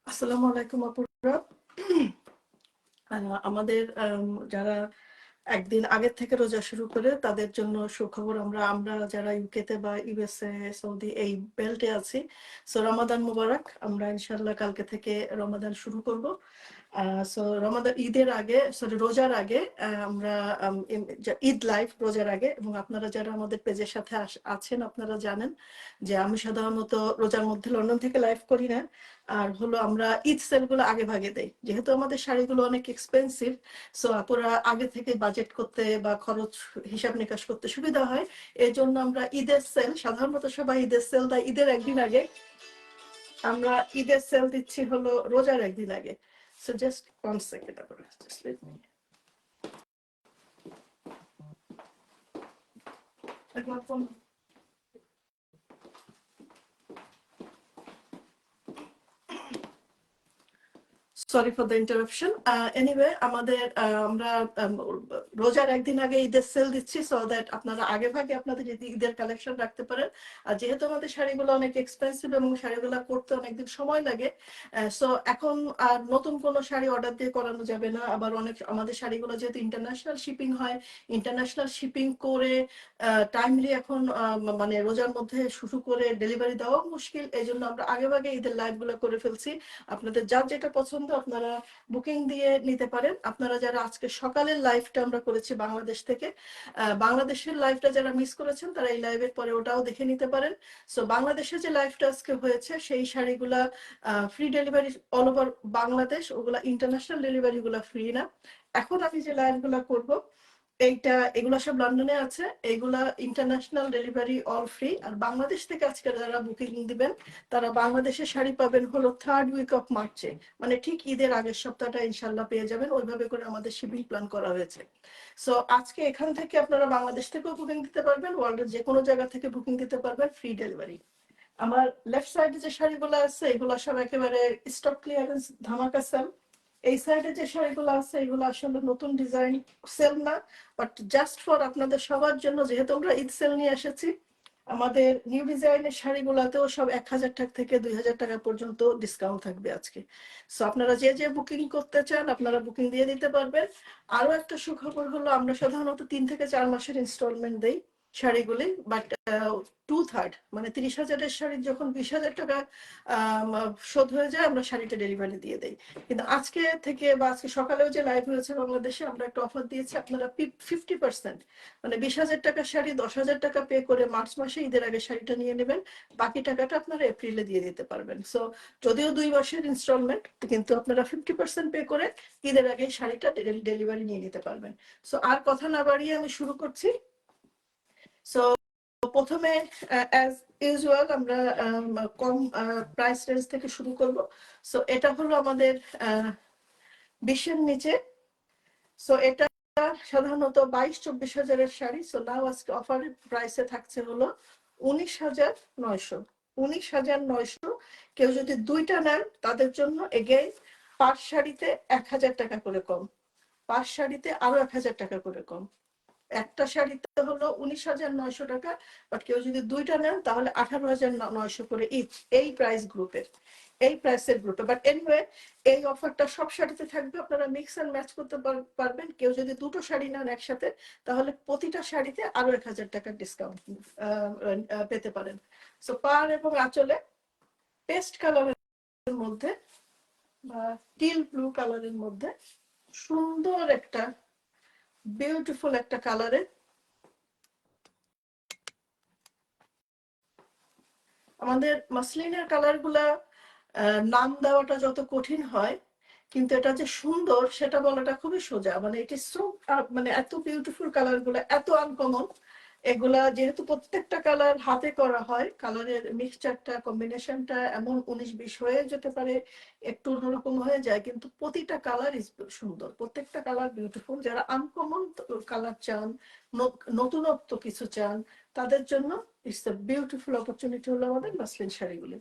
আসসালামু আলাইকুম আপুরা। আমাদের যারা একদিন আগের থেকে রোজা শুরু করে তাদের জন্য সুখবর, আমরা যারা ইউকেতে বা ইউএসএ সৌদি এই বেল্টে আছি, সো রমাদান মুবারক। আমরা ইনশাল্লাহ কালকে থেকে রমাদান শুরু করব। সো রমাদান ঈদের আগে, সরি রোজার আগে আমরা ঈদ লাইভ রোজার আগে, এবং আপনারা যারা আমাদের পেজের সাথে আছেন আপনারা জানেন যে আমি সাধারণত রোজার মধ্যে লন্ডন থেকে লাইভ করি না, আর হলো আমরা ঈদ সেলগুলো আগে ভাগে দেই। যেহেতু আমাদের শাড়িগুলো অনেক এক্সপেন্সিভ, সো আপনারা আগে থেকে বাজেট করতে বা খরচ হিসাব নিকাশ করতে সুবিধা হয়, এই জন্য আমরা ঈদের সেল, সাধারণত সবাই ঈদের সেল দেয় ঈদের একদিন আগে, আমরা ঈদের সেল দিচ্ছি হলো রোজার একদিন আগে। So just 1 second, just let me. Sorry for the interruption. Anyway আমাদের আমরা রোজার একদিন আগে ঈদের সেল দিচ্ছি, সো দ্যাট আপনারা আগে ভাগে আপনাদের যদি ঈদের কালেকশন রাখতে পারেন। আর যেহেতু আমাদের শাড়িগুলো অনেক এক্সপেন্সিভ এবং শাড়িগুলো করতে অনেকদিন সময় লাগে, সো এখন আর নতুন কোনো শাড়ি অর্ডার দিয়ে করানো যাবে না। আবার অনেক আমাদের শাড়িগুলো যেহেতু ইন্টারন্যাশনাল শিপিং হয়, ইন্টারন্যাশনাল শিপিং করে টাইমলি এখন মানে রোজার মধ্যে শুরু করে ডেলিভারি দেওয়া মুশকিল, এই জন্য আমরা আগে ভাগে ঈদের লাইভগুলো করে ফেলছি। আপনাদের যার যেটা পছন্দ আপনারা বুকিং দিয়ে নিতে পারেন। আপনারা যারা আজকে সকালের লাইভটা আমরা করেছি বাংলাদেশ থেকে, বাংলাদেশের লাইভটা যারা মিস করেছেন তারা এই লাইভের পরে ওটাও দেখে নিতে পারেন। সো বাংলাদেশের যে লাইভটা আজকে হয়েছে সেই শাড়িগুলা free delivery all over Bangladesh, ওগুলা ইন্টারন্যাশনাল ডেলিভারি গুলা ফ্রি না। এখন আমি যে লাইভগুলা করব এগুলো সব লন্ডনে আছে, এগুলা ইন্টারন্যাশনাল ডেলিভারি অল ফ্রি। আর বাংলাদেশ থেকে আজকে যারা বুকিং দিবেন তারা বাংলাদেশের শাড়ি পাবেন হলো 3rd উইক অফ মার্চে, মানে ঠিক ঈদের আগের সপ্তাহটা ইনশাল্লাহ পেয়ে যাবেন। ওইভাবে করে আমাদের শিপিং প্ল্যান করা হয়েছে। সো আজকে এখান থেকে আপনারা বাংলাদেশ থেকেও বুকিং দিতে পারবেন, ওয়ার্ল্ডের যে কোনো জায়গা থেকে বুকিং দিতে পারবেন ফ্রি ডেলিভারি। আমার লেফট সাইডে যে শাড়িগুলো আছে এগুলো সব একেবারে স্টক ক্লিয়ারেন্স ধামাকা সেল। এই সাইডে যে শাড়িগুলো আছে এগুলো আসলে নতুন ডিজাইন সেল না, বাট জাস্ট ফর আপনাদের সবার জন্য, যেহেতু আমরা ঈদ সেল নিয়ে এসেছি, আমাদের নিউ ডিজাইনের শাড়িগুলোতেও সব 1000 টাকা থেকে 2000 টাকা পর্যন্ত ডিসকাউন্ট থাকবে আজকে। সো আপনারা যে যে বুকিং করতে চান আপনারা বুকিং দিয়ে দিতে পারবেন। আরো একটা সুখবর হলো আমরা সাধারণত 3 থেকে 4 মাসের ইনস্টলমেন্ট দেই শাড়িগুলি, বাট 2/3 মানে 30,000-এর শাড়ি যখন 20,000 টাকা শোধ হয়ে যায় আমরা শাড়িটা ডেলিভারি দিয়ে দেই। কিন্তু আজকে থেকে বা আজকে সকালেও যে লাইভ হয়েছে বাংলাদেশে, আমরা একটা অফার দিয়েছি, আপনারা 50% মানে 20,000 টাকার শাড়ি 10,000 টাকা পে করে মার্চ মাসে ঈদের আগে শাড়িটা নিয়ে নেবেন, বাকি টাকাটা আপনারা এপ্রিলে দিয়ে দিতে পারবেন। সো যদিও 2 মাসের ইনস্টলমেন্ট, কিন্তু আপনারা 50% পে করে ঈদের আগে শাড়িটা ডেলিভারি নিয়ে নিতে পারবেন। সো আর কথা না বাড়িয়ে আমি শুরু করছি। সো প্রথমে অ্যাজ ইউজুয়াল আমরা কম প্রাইস রেঞ্জ থেকে শুরু করব। সো এটা হলো আমাদের 20-এর নিচে। সো এটা সাধারণত 22-24 হাজারের শাড়ি। সো নাও আজকে অফার প্রাইসে থাকছে হলো 19,900। 19,900। কেউ যদি দুইটা নেন তাদের জন্য এগেইন পার শাড়িতে 1,000 টাকা করে কম, পার শাড়িতে আরো 1,000 টাকা করে কম। একটা শাড়িতে হলো 19,900 টাকা, বাট কেউ যদি দুইটা নেন তাহলে 18,900 করে ইচ। এই প্রাইস গ্রুপের, এই প্রাইসের গ্রুপে। বাট এনিওয়ে এই অফারটা সব শাড়িতে থাকবে, আপনারা মিক্স এন্ড ম্যাচ করতে পারবেন। কেউ যদি দুটো শাড়ি নেন একসাথে তাহলে প্রতিটা শাড়িতে আরো 1,000 টাকার ডিসকাউন্ট পেতে পারেন। সো পার এবং আঁচলে পেস্ট কালারের মধ্যে বা টিল ব্লু কালারের মধ্যে সুন্দর একটা বিউটিফুল একটা কালারে আমাদের মাসলিনের কালার গুলা নাম দেওয়াটা যত কঠিন হয়, কিন্তু এটা যে সুন্দর সেটা বলাটা খুবই সোজা। মানে এটি সো মানে এত বিউটিফুল কালার গুলা, এত আনকমন। এগুলা যেহেতু প্রত্যেকটা কালার হাতে করা হয়, কালারের মিক্সচারটা কম্বিনেশনটা এমন 19-20 হয়ে যেতে পারে, একটু অন্যরকম হয়ে যায়, কিন্তু প্রতিটা কালার ইজ সুন্দর, প্রত্যেকটা কালার বিউটিফুল। যারা আনকমন কালার চান, নতুনত্ব কিছু চান, তাদের জন্য ইটস এ বিউটিফুল অপরচুনিটি হলো আমাদের মাসলিন শাড়িগুলি।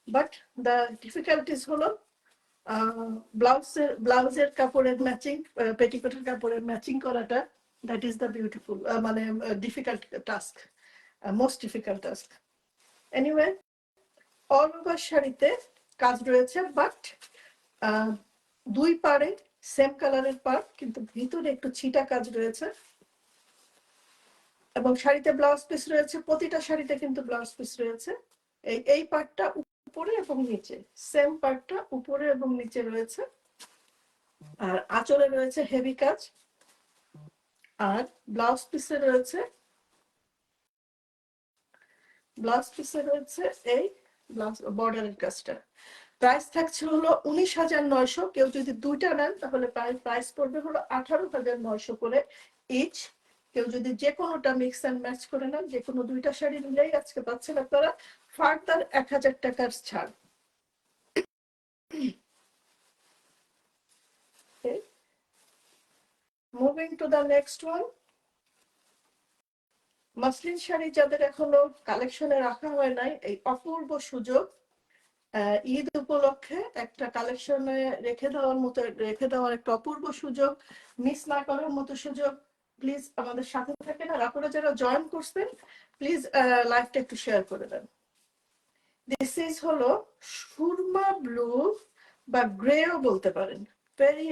বাট দ্য ডিফিকাল্টিস হলো ব্লাউজের কাপড়ের ম্যাচিং, পেটিকোটের কাপড়ের ম্যাচিং করাটা দ্যাট ইজ দ্য বিউটিফুল মানে difficult task, most difficult task. Anyway, all over শাড়িতে কাজ রয়েছে, বাট দুই পাড়ে সেম কালারের পাড়, কিন্তু ভিতরে একটু ছিটা কাজ রয়েছে। এবং শাড়িতে ব্লাউজ পিস রয়েছে, প্রতিটা শাড়িতে কিন্তু ব্লাউজ পিস রয়েছে। এই পার্টটা উপরে এবং নিচে, সেম পার্টটা উপরে এবং নিচে রয়েছে। আর আঁচলে রয়েছে হেভি কাজ, আর ব্লাউজ পিসে রয়েছে এই ব্লাউজ বর্ডারের কাজটা। প্রাইস থাকছে হলো 19,900। কেউ যদি দুইটা নেন তাহলে প্রাইস পড়বে হলো 18,900 করে ইচ। কেউ যদি যে কোনোটা মিক্স অ্যান্ড ম্যাচ করে নেন, যে কোনো দুইটা শাড়ি নিলেই আজকে পাচ্ছেন আপনারা ফার্দার 1,000 টাকার ছাড়। Moving to the next one. Muslin sari যাদের এখনো কালেকশনে রাখা হয় নাই, এই অপূর্ব সুযোগ ঈদ উপলক্ষে একটা কালেকশনে রেখে দেওয়ার একটা অপূর্ব সুযোগ, মিস না করার মতো সুযোগ। প্লিজ আমাদের সাথে থাকেন, আর আপনারা যারা জয়েন করছেন প্লিজ লাইভটা একটু শেয়ার করে দেন। দিস ইজ হলো সুরমা ব্লু বা গ্রেও বলতে পারেন। ভেরি,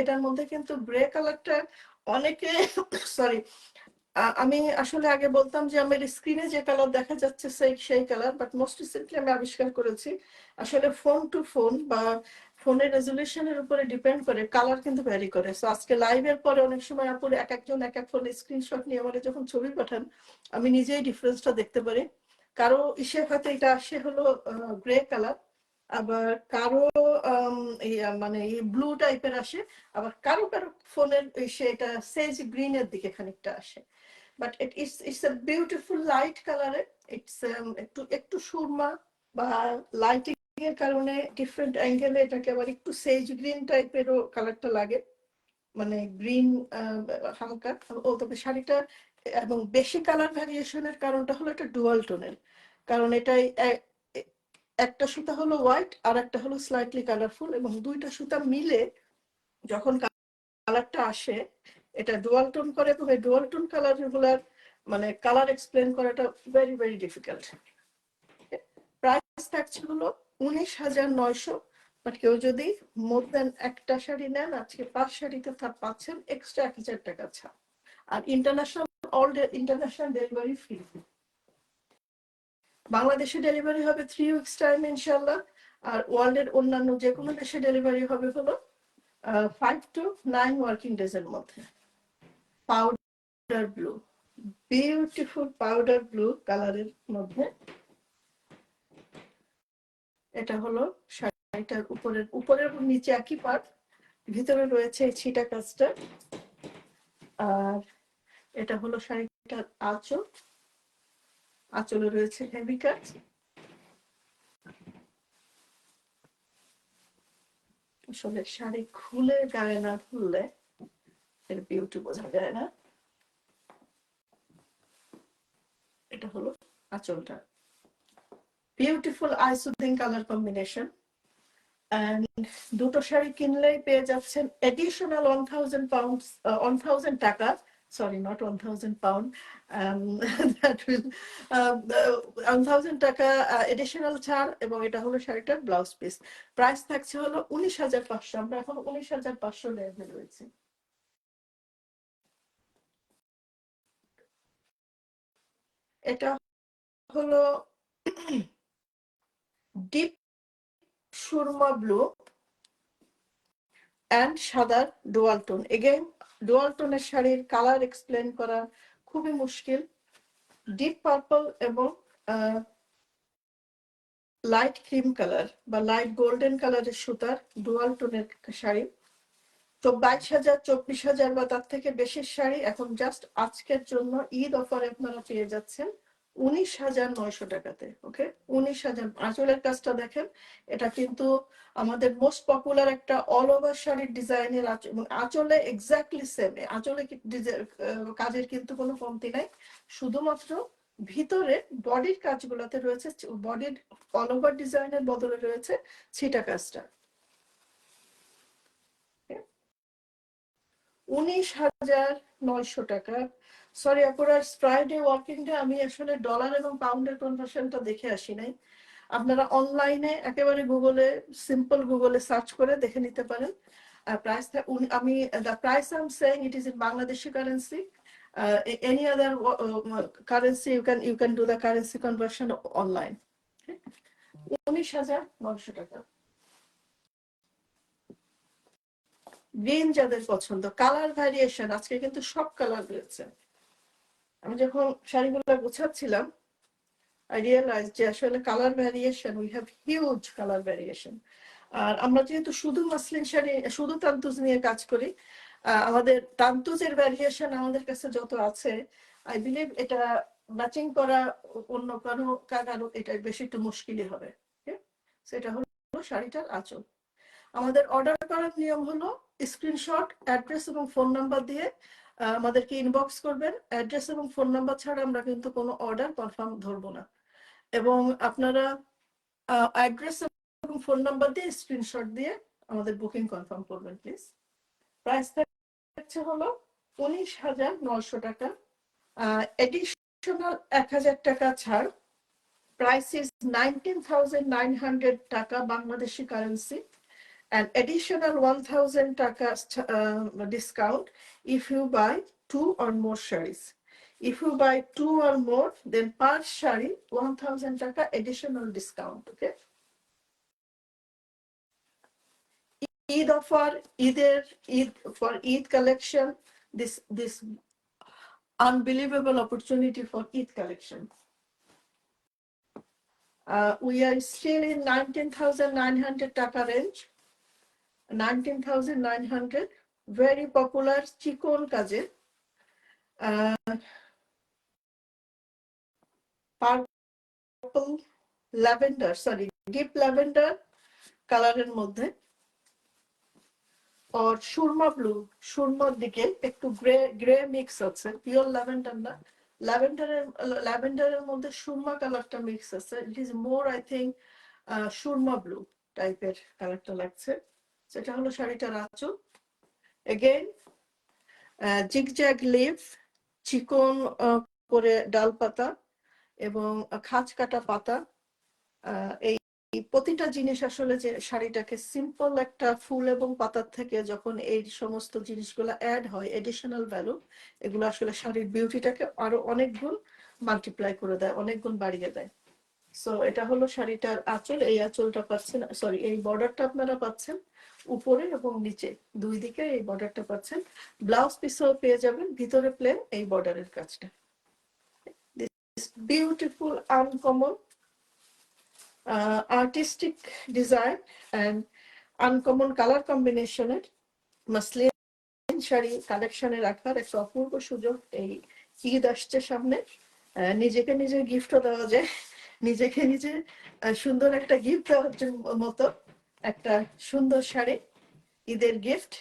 এটার মধ্যে কিন্তু গ্রে কালারটা অনেকে সরি, আমি আসলে আগে বলতাম যে আমার স্ক্রিনে যে কালার দেখা যাচ্ছে সেই কালার, বাট মোস্ট রিসেন্টলি আমি আবিষ্কার করেছি আসলে ফোন টু ফোন বা ফোনের রেজলিউশনের উপরে ডিপেন্ড করে কালার কিন্তু ভ্যারি করে। সো আজকে লাইভের পরে অনেক সময় আপুর একজন এক এক ফোনে স্ক্রিনশট নিয়ে আমার যখন ছবি পাঠান, আমি নিজেই ডিফারেন্সটা দেখতে পারি। কারো ইসে হয়তো এটা আসে হলো গ্রে কালার, আবার কারো মানে ব্লু টাইপের আসে, আবার কারো কারো ফোনের সেটা সেজ গ্রিনের দিকে খানিকটা আসে। But it's a beautiful light color. It's একটু সুরমা বা লাইটিং এর কারণে ডিফারেন্ট অ্যাঙ্গেলে এটাকে আবার একটু সেজ গ্রিন টাইপেরও কালারটা লাগে, মানে গ্রিন হালকা। তবে শাড়িটা এবং বেশি কালার ভ্যারিয়েশনের কারণটা হলো এটা ডুয়াল টোনের, কারণ এটাই একটা সুতা হলো হোয়াইট আর একটা হলো স্লাইটলি কালারফুল, এবং দুইটা সুতা মিলে যখন কালারটা আসে এটা ডুয়াল টোন করে, এবং এই ডুয়াল টোন কালার গুলার মানে কালার এক্সপ্লেন করাটা ভেরি ভেরি ডিফিকাল্ট। প্রাইস থাকছে হলো 19,900, বাট কেউ যদি মোর দেন একটা শাড়ি নেন আজকে 5 শাড়িতে পাচ্ছেন এক্সট্রা 1,000 টাকা ছাড়। আর ইন্টারন্যাশনাল ডেলিভারি ফ্রি। বাংলাদেশে ডেলিভারি হবে 3 উইকস টাইম ইনশাল্লাহ, আর ওয়ার্ল্ডের অন্যান্য যে কোনো দেশে ডেলিভারি হবে হলো 5 to 9 ওয়ার্কিং ডেজ এর মধ্যে। Powder blue, beautiful powder blue কালারের মধ্যে এটা হলো শাড়িটার উপরের নিচে একই পার্ট, ভিতরে রয়েছে এই ছিটা কাজটা। আর এটা হলো শাড়িটার আঁচল, আঁচলে রয়েছে হেভি কাজ। আসলে শাড়ি খুলে গায়ে না খুললে এর বিউটি বোঝা যায় না। এটা হলো আঁচলটা, beautiful eye soothing colour combination. And দুটো শাড়ি কিনলেই পেয়ে যাচ্ছেন এডিশনাল 1,000 পাউন্ড, 1,000 টাকা, sorry not 1,000 pound, that will 1,000 টাকা এডিশনাল ছাড়, এবং এটা হলো শাড়িটার ব্লাউজ পিস। প্রাইস থাকছে হলো 19,500। আমরা এখন 19,500 লেভেলে রয়েছে। এটা হলো ডিপ সুরমা ব্লু অ্যান্ড সাদার ডুয়াল টোন। এগেইন ডুয়াল টোনের শাড়ির কালার এক্সপ্লেন করা খুবই মুশকিল। ডিপ পার্পল এবং লাইট ক্রিম কালার বা লাইট গোল্ডেন কালারের সুতার ডুয়াল টোনের শাড়ি। তো 22,000, 24,000 বা তার থেকে বেশি শাড়ি এখন জাস্ট আজকের জন্য ঈদ অফারে আপনারা পেয়ে যাচ্ছেন 19,900 টাকাতে। ওকে, 19,000। আঁচলের কাজটা দেখেন, এটা কিন্তু আমাদের মোস্ট পপুলার একটা অল ওভার শাড়ির ডিজাইনের আঁচলে এক্স্যাক্টলি সেম। আঁচলে কাজের কিন্তু কোনো কমতি নাই, শুধুমাত্র ভিতরে বডির কাজগুলোতে রয়েছে, বডির অল ওভার ডিজাইনের বদলে রয়েছে ছিটা কাজটা। 19,900 টাকা। সরি আপুরা, ফ্রাইডে ওয়ার্কিং ডে, আমি আসলে ডলার এবং পাউন্ডের কনভার্সনটা দেখে আসি নাই। আপনারা অনলাইনে একেবারে গুগলে, সিম্পল গুগলে সার্চ করে দেখে নিতে পারেন। প্রাইস আমি the price I am saying it is in Bangladeshi currency. Any other currency you can do the currency conversion online. 19,900 টাকা। গ্রিন যাদের পছন্দ, কালার ভ্যারিয়েশন আজকে কিন্তু সব কালার রয়েছে। আমি যখন শাড়িগুলো গোছাচ্ছিলাম I realized যে আসলে colour variation, we have huge colour variation. আর আমরা যেহেতু শুধু মাসলিন শাড়ি, শুধু তান্তুজ নিয়ে কাজ করি, আমাদের তান্তুজের ভ্যারিয়েশন আমাদের কাছে যত আছে, আই বিলিভ এটা ম্যাচিং করা অন্য কারো এটা বেশি একটু মুশকিলই হবে। সেটা হলো শাড়িটার আঁচল। আমাদের অর্ডার করার নিয়ম হলো স্ক্রিনশট, অ্যাড্রেস এবং ফোন নাম্বার দিয়ে আমাদেরকে ইনবক্স করবেন। অ্যাড্রেস এবং ফোন নাম্বার ছাড়া আমরা কিন্তু কোনো অর্ডার কনফার্ম ধরবো না। এবং আপনারা অ্যাড্রেস এবং ফোন নাম্বার দিয়ে স্ক্রিনশট দিয়ে আমাদের বুকিং কনফার্ম করবেন প্লিজ। প্রাইস থাকছে হলো 19,900 টাকা, এডিশনাল 1,000 টাকা ছাড়। প্রাইস ইজ 19,900 টাকা Bangladeshi currency, and additional 1,000 taka discount if you buy 2 or more sarees. If you buy 2 or more, then per saree 1,000 taka additional discount. Okay. Eid offer, Eid for Eid collection. This unbelievable opportunity for Eid collection. We are still in 19,900 taka range. 19,900, very popular চিকন কাজে purple lavender, sorry deep lavender কালারের মধ্যে, আর Surma blue, সুরমার দিকে একটু grey mix আছে, pure lavender না, ল্যাভেন্ডারের মধ্যে সুরমা কালারটা মিক্স আছে। It is more I think Surma blue টাইপের কালারটা লাগছে। সেটা হলো শাড়িটার আঁচল। এগেইন জিগজ্যাগ লিভ, চিকন করে ডাল পাতা এবং খাঁজ কাটা পাতা। এই প্রতিটা জিনিস আসলে যে শাড়িটাকে সিম্পল একটা ফুল এবং পাতার থেকে যখন এই সমস্ত জিনিসগুলো অ্যাড হয়, এডিশনাল ভ্যালু, এগুলো আসলে শাড়ির বিউটিটাকে আরো অনেক গুণ মাল্টিপ্লাই করে দেয়, অনেক গুণ বাড়িয়ে দেয়। সো এটা হলো শাড়িটার আঁচল। এই আঁচলটা পাচ্ছেন, সরি এই বর্ডারটা আপনারা পাচ্ছেন উপরে এবং নিচে দুই দিকে, এই বর্ডারটা পাচ্ছেন। ব্লাউজ পিসও পেয়ে যাবেন, ভিতরে প্লেন, এই বর্ডারের কাজটা। This beautiful uncommon artistic design and uncommon colour কম্বিনেশনের মাসলিন শাড়ি কালেকশনে রাখার একটা অপূর্ব সুযোগ। এই ঈদ আসছে সামনে, নিজেকে নিজে গিফটও দেওয়া যায়, নিজেকে নিজে সুন্দর একটা গিফট দেওয়ার মতো একটা সুন্দর শাড়ি, ঈদের গিফট।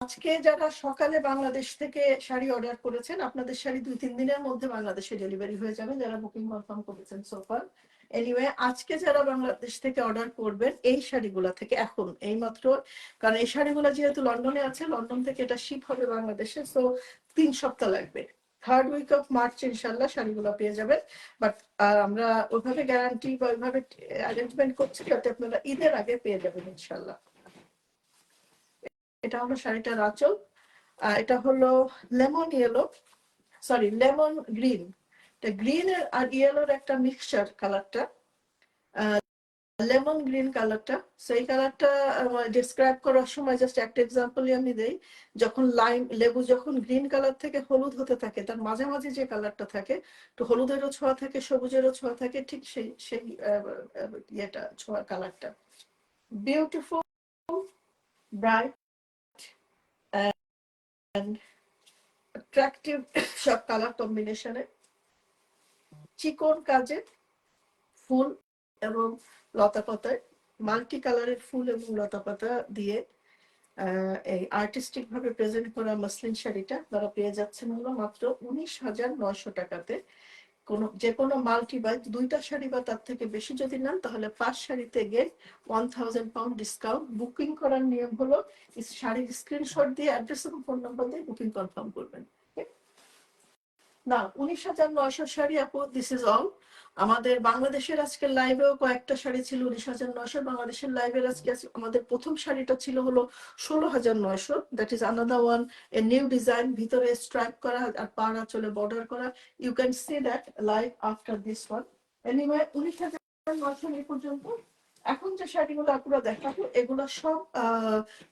আজকে যারা সকালে বাংলাদেশ থেকে শাড়ি অর্ডার করেছেন, আপনাদের শাড়ি 2-3 দিনের মধ্যে বাংলাদেশে ডেলিভারি হয়ে যাবে, যারা বুকিং কনফার্ম করেছেন সোফার। এনিওয়ে আজকে যারা বাংলাদেশ থেকে অর্ডার করবেন এই শাড়িগুলা থেকে এখন এই মাত্র, কারণ এই শাড়িগুলো যেহেতু লন্ডনে আছে, লন্ডন থেকে এটা শিপ হবে বাংলাদেশে, সো 3 সপ্তাহ লাগবে। 3rd উইক অফ মার্চ ইনশাল্লাহ শাড়িগুলো পেয়ে যাবেন। বাট আমরা ওইভাবে গ্যারান্টি বা ওইভাবে অ্যারেঞ্জমেন্ট করছি যাতে আপনারা ঈদের আগে পেয়ে যাবেন ইনশাল্লাহ। এটা হলো শাড়িটার আঁচল। এটা হলো lemon yellow, sorry lemon green, এটা গ্রিন আর ইয়েলোর একটা মিক্সচার কালারটা, লেমন গ্রিন কালারটা। সেই কালারটা ডিসক্রাইব করার সময় জাস্ট একটা এক্সাম্পলই আমি দেই। যখন লেবু যখন গ্রিন কালার থেকে হলুদ হতে থাকে, তার মাঝামাঝি যে কালারটা থাকে, তো হলুদেরও ছোঁয়া থাকে, সবুজেরও ছোঁয়া থাকে, ঠিক সেই সেই ইয়েটা ছোঁয়া কালারটা। বিউটিফুল ব্রাইট and attractive সব কালার কম্বিনেশনে চিকন কাজে ফুল এবং লতা পাতায়, মাল্টি কালারের ফুল এবং লতা পাতা দিয়ে এই আর্টিস্টিক ভাবে প্রেজেন্ট করা মাসলিন শাড়িটা আপনারা পেয়ে যাচ্ছেন হলো মাত্র 19,900 টাকাতে। যে কোনো মাল্টি বাই 2টা শাড়ি বা তার থেকে বেশি যদি নেন তাহলে 5 শাড়িতে গিয়ে 1000 পাউন্ড ডিসকাউন্ট। বুকিং করার নিয়ম হলো শাড়ির স্ক্রিনশট দিয়ে অ্যাড্রেস এবং ফোন নাম্বার দিয়ে বুকিং কনফার্ম করবেন। না 19,900 শাড়ি আপু, দিস ইজ অল। আমাদের বাংলাদেশের আজকে লাইভেও কয়েকটা শাড়ি ছিল 19,900। বাংলাদেশের লাইভের আজকে আমাদের প্রথম শাড়িটা ছিল হলো 16,900। That is another one, a new design, ভিতরে স্ট্রাইপ করা আর পাড় আঁচলে বর্ডার করা। You can see that live after this one. Anyway 19,900 এই পর্যন্ত। এখন যে শাড়িগুলো আপনারা দেখাবো এগুলো সব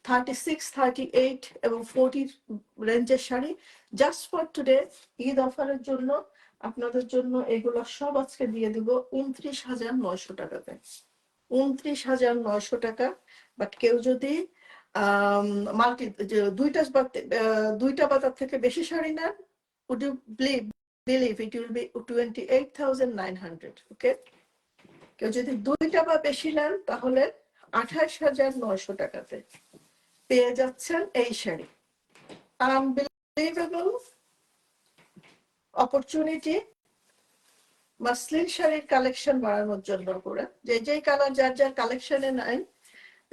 36, 38 এবং 40 রেঞ্জের sari. Just for today Eid অফারের জন্য আপনাদের জন্য এগুলো সব আজকে দিয়ে দিব 29,900 টাকাতে। 29,900 টাকা। বাট কেউ যদি মাল্টি দুইটা বা তার থেকে বেশি শাড়ি নেন, would you believe it will be 28,900? ওকে, কেউ যদি 2টা বা বেশি নেন তাহলে 28,900 টাকাতে পেয়ে যাচ্ছেন এই শাড়ি। আনবিলিভেবল অপরচুনিটি মাসলিন শাড়ির কালেকশন বাড়ানোর জন্য করে, যেই কালার যার যার কালেকশনে নাই,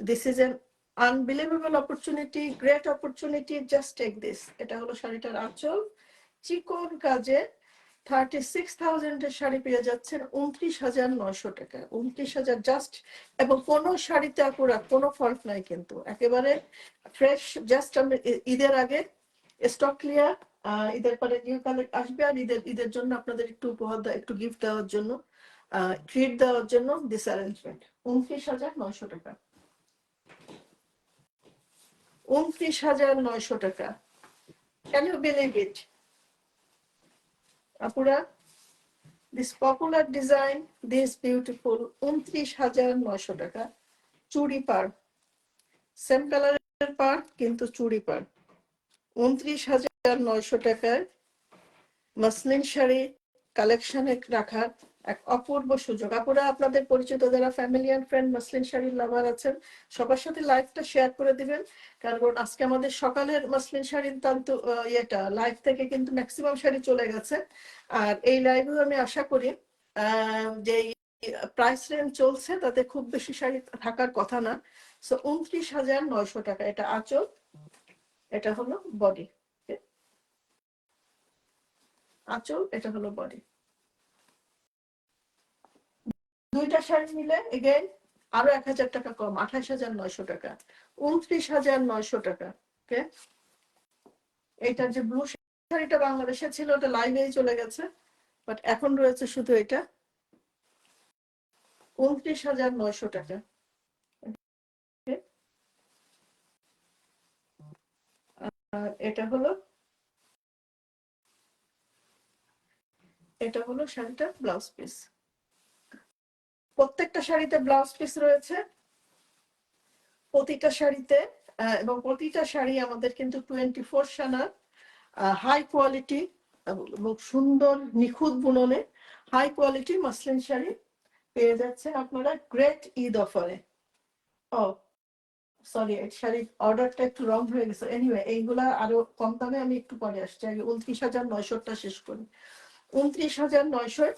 this is an unbelievable opportunity, great opportunity, just take this. এটা হলো শাড়িটার আঁচল, চিকন কাজে 36,000 এর শাড়ি পেয়ে যাচ্ছেন 29,900 টাকা। 29,000 জাস্ট। এবং কোনো শাড়িতে আপুরা কোনো ফল্ট নাই কিন্তু, একেবারে ফ্রেশ। জাস্ট আমি ঈদের আগে স্টক ক্লিয়ার, ঈদের পরে নিউ কালেক্ট আসবে। আর ঈদের জন্য আপনাদের একটু উপহার একটু গিফট দেওয়ার জন্য, ট্রিট দেওয়ার জন্য দিস অ্যারেঞ্জমেন্ট। 29,900 টাকা। 29,900 টাকা। ক্যান ইউ বিলিভ ইট আপুরা? This popular design, this beautiful. 29,900 টাকা। চুড়ি পার, সেম কালারের পার কিন্তু চুড়ি পার। 29,900 টাকায় মাসলিন শাড়ি কালেকশনে রাখার এক অপূর্ব সুযোগ। আপুরা আপনাদের পরিচিত যারা ফ্যামিলি অ্যান্ড ফ্রেন্ড মাসলিন শাড়ির লাভার আছেন সবার সাথে লাইভটা শেয়ার করে দিবেন। কারণ আজকে আমাদের সকালের মাসলিন শাড়ির তান্তু লাইভ থেকে কিন্তু ম্যাক্সিমাম শাড়ি চলে গেছে। আর এই লাইভেও আমি আশা করি যে প্রাইস রেঞ্জ চলছে তাতে খুব বেশি শাড়ি থাকার কথা না। সো 29,900 টাকা। এটা আঁচল, এটা হলো বডি। আঁচল, এটা হলো বডি। দুইটা শাড়ি মিলে এগেইন আরো 1,000 টাকা কম, 28,900 টাকা। 29,900 টাকা। ওকে, এইটার যে ব্লু শাড়িটা বাংলাদেশে ছিল ওটা লাইভেই চলে গেছে, বাট এখন রয়েছে শুধু এটা 29,900 টাকা। আর এটা হলো শাড়িটা ব্লাউজ পিস। প্রত্যেকটা শাড়িতে ব্লাউজ পিস রয়েছে, প্রতিটা শাড়িতে। এবং প্রতিটা শাড়ি আমাদের কিন্তু 24 সানার হাই কোয়ালিটি এবং সুন্দর নিখুঁত বুননে হাই কোয়ালিটি মাসলিন শাড়ি পেয়ে যাচ্ছেন আপনারা গ্রেট ঈদ অফারে। ও সরি, শাড়ির অর্ডারটা একটু রং হয়ে গেছে। এনিওয়ে এইগুলা আরো কম দামে আমি একটু পরে আসছি, আগে 29,900টা শেষ করি। 29,900।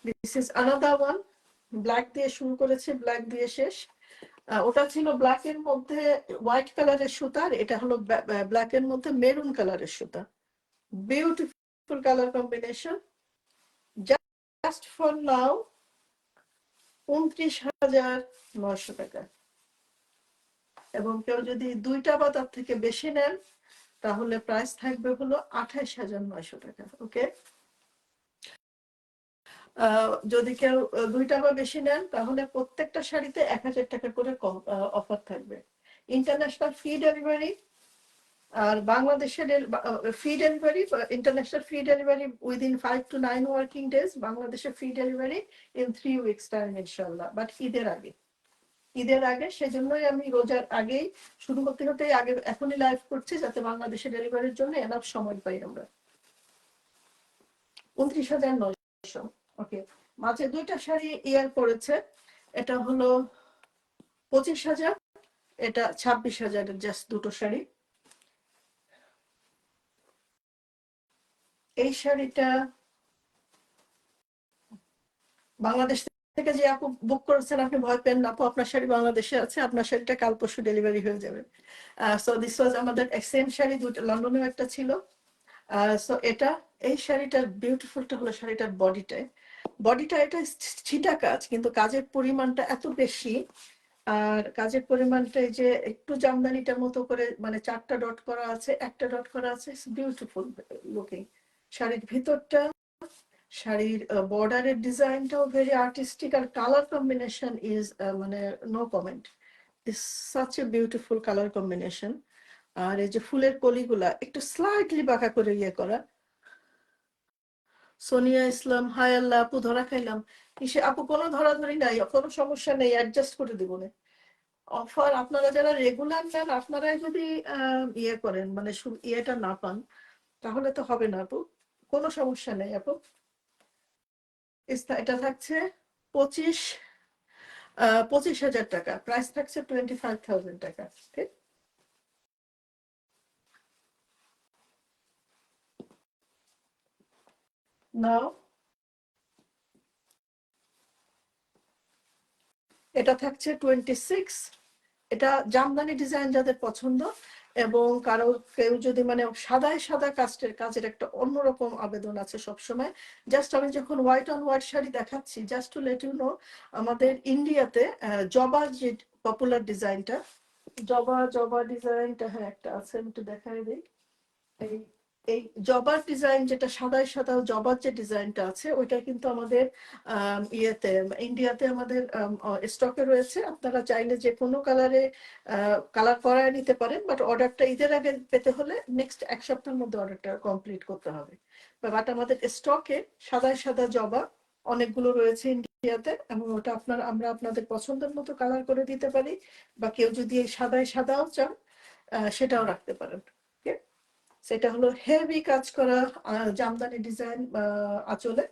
This is another one. Black দিয়ে শুরু করেছে, ব্ল্যাক দিয়ে শেষ। ওটা ছিল ব্ল্যাক এর মধ্যে হোয়াইট কালারের সুতা, আর এটা হলো ব্ল্যাক এর মধ্যে মেরুন কালারের সুতা। Beautiful colour combination. Just for now 29,900 টাকা। এবং কেউ যদি 2টা বা তার থেকে বেশি নেন তাহলে প্রাইস থাকবে হলো 28,900 টাকা। ওকে, যদি কেউ 2টা বা বেশি নেন তাহলে প্রত্যেকটা শাড়িতে 1,000 টাকা করে কম অফার থাকবে। ইন্টারন্যাশনাল ফ্রি ডেলিভারি, আর বাংলাদেশের free delivery, international free delivery within 5 to 9 working days. বাংলাদেশের free delivery in 3 weeks time ইনশাল্লাহ, বাট ঈদের আগে সেজন্যই আমি রোজার আগেই শুরু হতেই আগে এখনই লাইভ করছি যাতে বাংলাদেশে ডেলিভারির জন্য এনাফ সময় পাই আমরা। 29,900। ওকে, মাঝে 2টা শাড়ি ইয়ার পড়েছে, এটা হলো 25,000, এটা 26,000 জাস্ট 2টো শাড়ি। এই শাড়িটা বাংলাদেশ থেকে যে আপু বুক করেছেন, আপনি ভয় পেন না আপু, আপনার শাড়ি বাংলাদেশে আছে, আপনার শাড়িটা কাল পরশু ডেলিভারি হয়ে যাবে। সো দিস ওয়াজ আমাদের সেম শাড়ি, দুটো লন্ডনেও একটা ছিল। সো এটা, এই শাড়িটার বিউটিফুলটা হলো শাড়িটার বডিটা এটা ছিটা কাজ, কিন্তু কাজের পরিমাণটা এত বেশি। আর কাজের পরিমাণটা এই যে একটু জামদানিটার মতো করে, মানে 4টা ডট করা আছে, একটা ডট করা আছে, বিউটিফুল লুকিং। শাড়ির ভিতরটা, শাড়ির বর্ডারের ডিজাইনটাও ভেরি আর্টিস্টিক, আর কালার কম্বিনেশন ইজ মানে no comment, is such a beautiful colour combination. আর এই যে ফুলের কলিগুলা একটু স্লাইটলি বাঁকা করে ইয়ে করা। সোনিয়া ইসলাম, হাই আল্লাহ আপু, ধরা খাইলাম। কিসে আপু? কোনো ধরাধরি নাই, কোনো সমস্যা নেই, অ্যাডজাস্ট করে দিব না। অফার আপনারা যারা রেগুলার নেন, আপনারাই যদি ইয়ে করেন, মানে ইয়েটা না পান, তাহলে তো হবে না আপু। কোনো সমস্যা নেই আপু। এটা থাকছে 25,000 টাকা, প্রাইস থাকছে 25,000 টাকা। ঠিক নাও, এটা থাকছে 26। এটা জামদানি ডিজাইন যাদের পছন্দ, এবং কারো কেউ যদি মানে সাদায় সাদা কাজের একটা অন্যরকম আবেদন আছে সবসময়। জাস্ট আমি যখন হোয়াইট অন হোয়াইট শাড়ি দেখাচ্ছি, just to let you know, আমাদের ইন্ডিয়াতে জবা যে পপুলার ডিজাইনটা, জবা ডিজাইনটা, হ্যাঁ একটা আছে, আমি একটু দেখাই দিই। এই এই জবার ডিজাইন, যেটা সাদায় সাদা জবার যে ডিজাইনটা আছে, ওইটা কিন্তু আমাদের ইয়েতে, ইন্ডিয়াতে আমাদের স্টকে রয়েছে। আপনারা চাইলে যে কোনো কালারে কালার করায় নিতে পারেন, বাট অর্ডারটা ঈদের আগে পেতে হলে নেক্সট 1 সপ্তাহের মধ্যে অর্ডারটা কমপ্লিট করতে হবে। বাট আমাদের স্টকে সাদায় সাদা জবা অনেকগুলো রয়েছে ইন্ডিয়াতে, এবং ওটা আমরা আপনাদের পছন্দের মতো কালার করে দিতে পারি, বা কেউ যদি এই সাদায় সাদাও চান সেটাও রাখতে পারেন। সেটা হলো হেভি কাজ করা জামদানি ডিজাইন আঁচলে,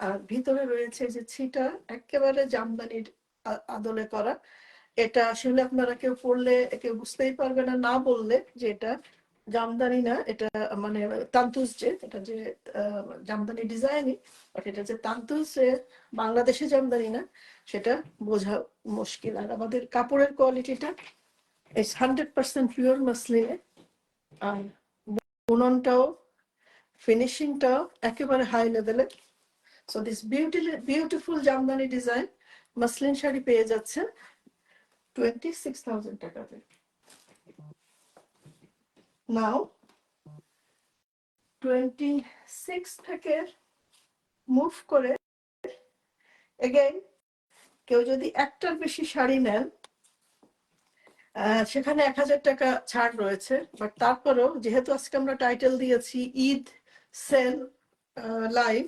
আর ভিতরে রয়েছে যে ছিটা, একেবারে জামদানির আদলে করা। এটা আসলে আপনারা কেউ পড়লে কেউ বুঝতেই পারবে না, না বললে যে এটা জামদানি না, এটা মানে তান্তুজ, যে এটা যে জামদানি ডিজাইনই, বাট এটা যে তান্তুজ, যে বাংলাদেশে জামদানি না, সেটা বোঝা মুশকিল। আর আমাদের কাপড়ের কোয়ালিটিটা 100% পিওর মাসলিনে, আর বুননটাও, ফিনিশিংটাও একেবারে হাই লেভেলে। So this beautiful Jamdani design muslin sari পেয়ে যাচ্ছে 26,000 টাকাতে। নাও 26 থেকে মুভ করে এগেইন, কেউ যদি একটার বেশি শাড়ি নেন, সেখানে 1,000 টাকা ছাড় রয়েছে। বাট তারপরেও, যেহেতু আজকে আমরা টাইটেল দিয়েছি ঈদ সেল লাইভ,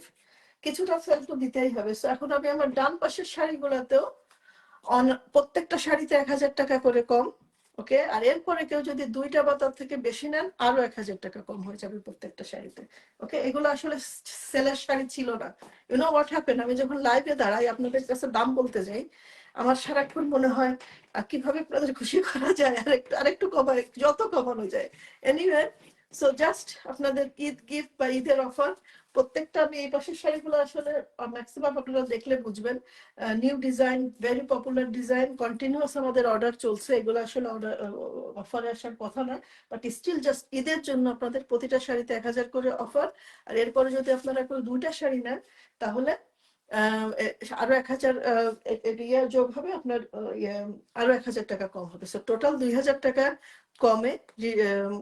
কিছুটা সেল তো দিতেই হবে। সো এখন আমি আমার ডান পাশের শাড়িগুলোতেও প্রত্যেকটা শাড়িতে 1,000 টাকা করে কম। ওকে, আর এরপরে কেউ যদি 2টা বা তার থেকে বেশি নেন, আরো 1,000 টাকা কম হয়ে যাবে প্রত্যেকটা শাড়িতে। ওকে, এগুলো আসলে সেলের শাড়ি ছিল না। ইউ নো হোয়াট হ্যাপেন, আমি যখন লাইভে দাঁড়াই আপনাদের কাছে দাম বলতে যাই, আমার সারাক্ষণ মনে হয় কিভাবে আপনাদের খুশি করা যায়, আরেকটু কমায়, যত কমানো যায়। এনিওয়ে, সো জাস্ট আপনাদের ঈদ গিফট বা ঈদের অফার, প্রত্যেকটা, আমি এই পাশের শাড়িগুলো আসলে ম্যাক্সিমাম আপনারা দেখলে বুঝবেন, new design, very popular design, continuous আমাদের অর্ডার চলছে। এগুলো আসলে অফারে আসার কথা না, বাট স্টিল জাস্ট ঈদের জন্য আপনাদের প্রতিটা শাড়িতে 1,000 করে অফার। আর এরপরে যদি আপনারা কেউ 2টা শাড়ি নেন, তাহলে আরো 1,000 ইয়ে যোগ হবে আপনার, আরো 1,000 টাকা কম হবে। সো টোটাল 2,000 টাকা কমে,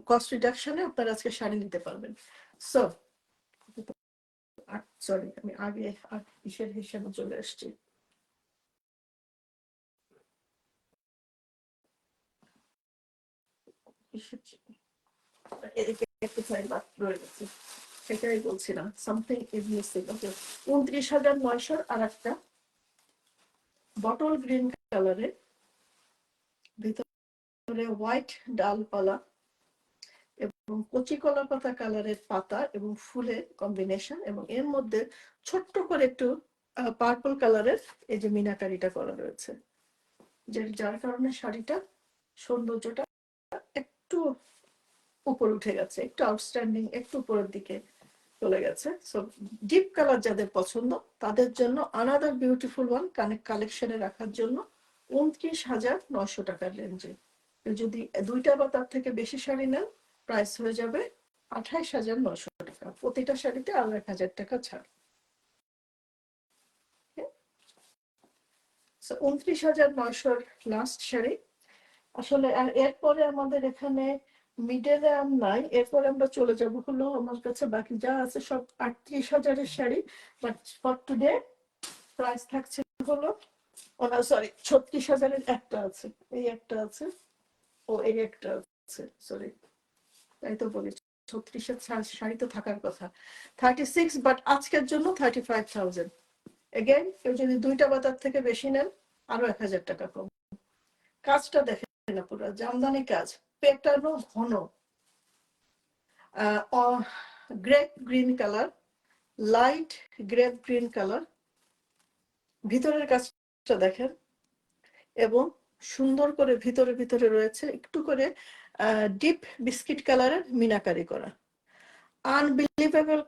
কস্ট রিডাকশনে আপনারা আজকে শাড়ি নিতে পারবেন। সো সরি, আমি আগে কিসের হিসেবে চলে এসেছি। এদিকে একটু ফাইল রয়ে গেছে, সেটাই বলছিলাম, সামথিং ইজ মিসিং। ওকে, 29,900 আর একটা বটল গ্রিন কালারে, ভিতরে হোয়াইট ডালপালা এবং কচি কলা পাতা কালারের পাতা এবং ফুলের কম্বিনেশন, এবং এর মধ্যে ছোট্ট করে একটু পার্পল কালারের এই যে মিনাকারিটা করা রয়েছে, যার কারণে শাড়িটা সৌন্দর্যটা একটু উপরে উঠে গেছে, একটু আউটস্ট্যান্ডিং, একটু উপরের দিকে চলে গেছে। সো ডিপ কালার যাদের পছন্দ তাদের জন্য আনাদার বিউটিফুল ওয়ান কালেকশনে রাখার জন্য 29,900 টাকার রেঞ্জে। যদি দুইটা বা তার থেকে বেশি শাড়ি নেন প্রাইস হয়ে যাবে 28,900 টাকা, প্রতিটা শাড়িতে আরো 1,000 টাকা ছাড়। 29,900 লাস্ট শাড়ি। আসলে এরপরে আমাদের এখানে মিডলে নাই, এরপরে আমরা চলে যাব হলো আমার কাছে বাকি যা আছে সব 38,000-এর sari, but for today price থাকছে হলো সরি 36,000-এর একটা আছে, এই একটা আছে ও এই একটা আছে, সরি তাই তো বলি 36-এর শাড়ি তো থাকার কথা 36, বাট আজকের জন্য 35,000। এগেইন কেউ যদি দুইটা বা তার থেকে বেশি নেন আরো 1,000 টাকা কম। কাজটা দেখেন না, পুরো জামদানি কাজ, পেটানো ঘন, grape green colour, light grape green colour, ভিতরের কাজটা দেখেন, এবং সুন্দর করে ভিতরে ভিতরে রয়েছে একটু করে ডিপ বিস্কিট কালারের মিনাকারি করা। আনবিলিভেবল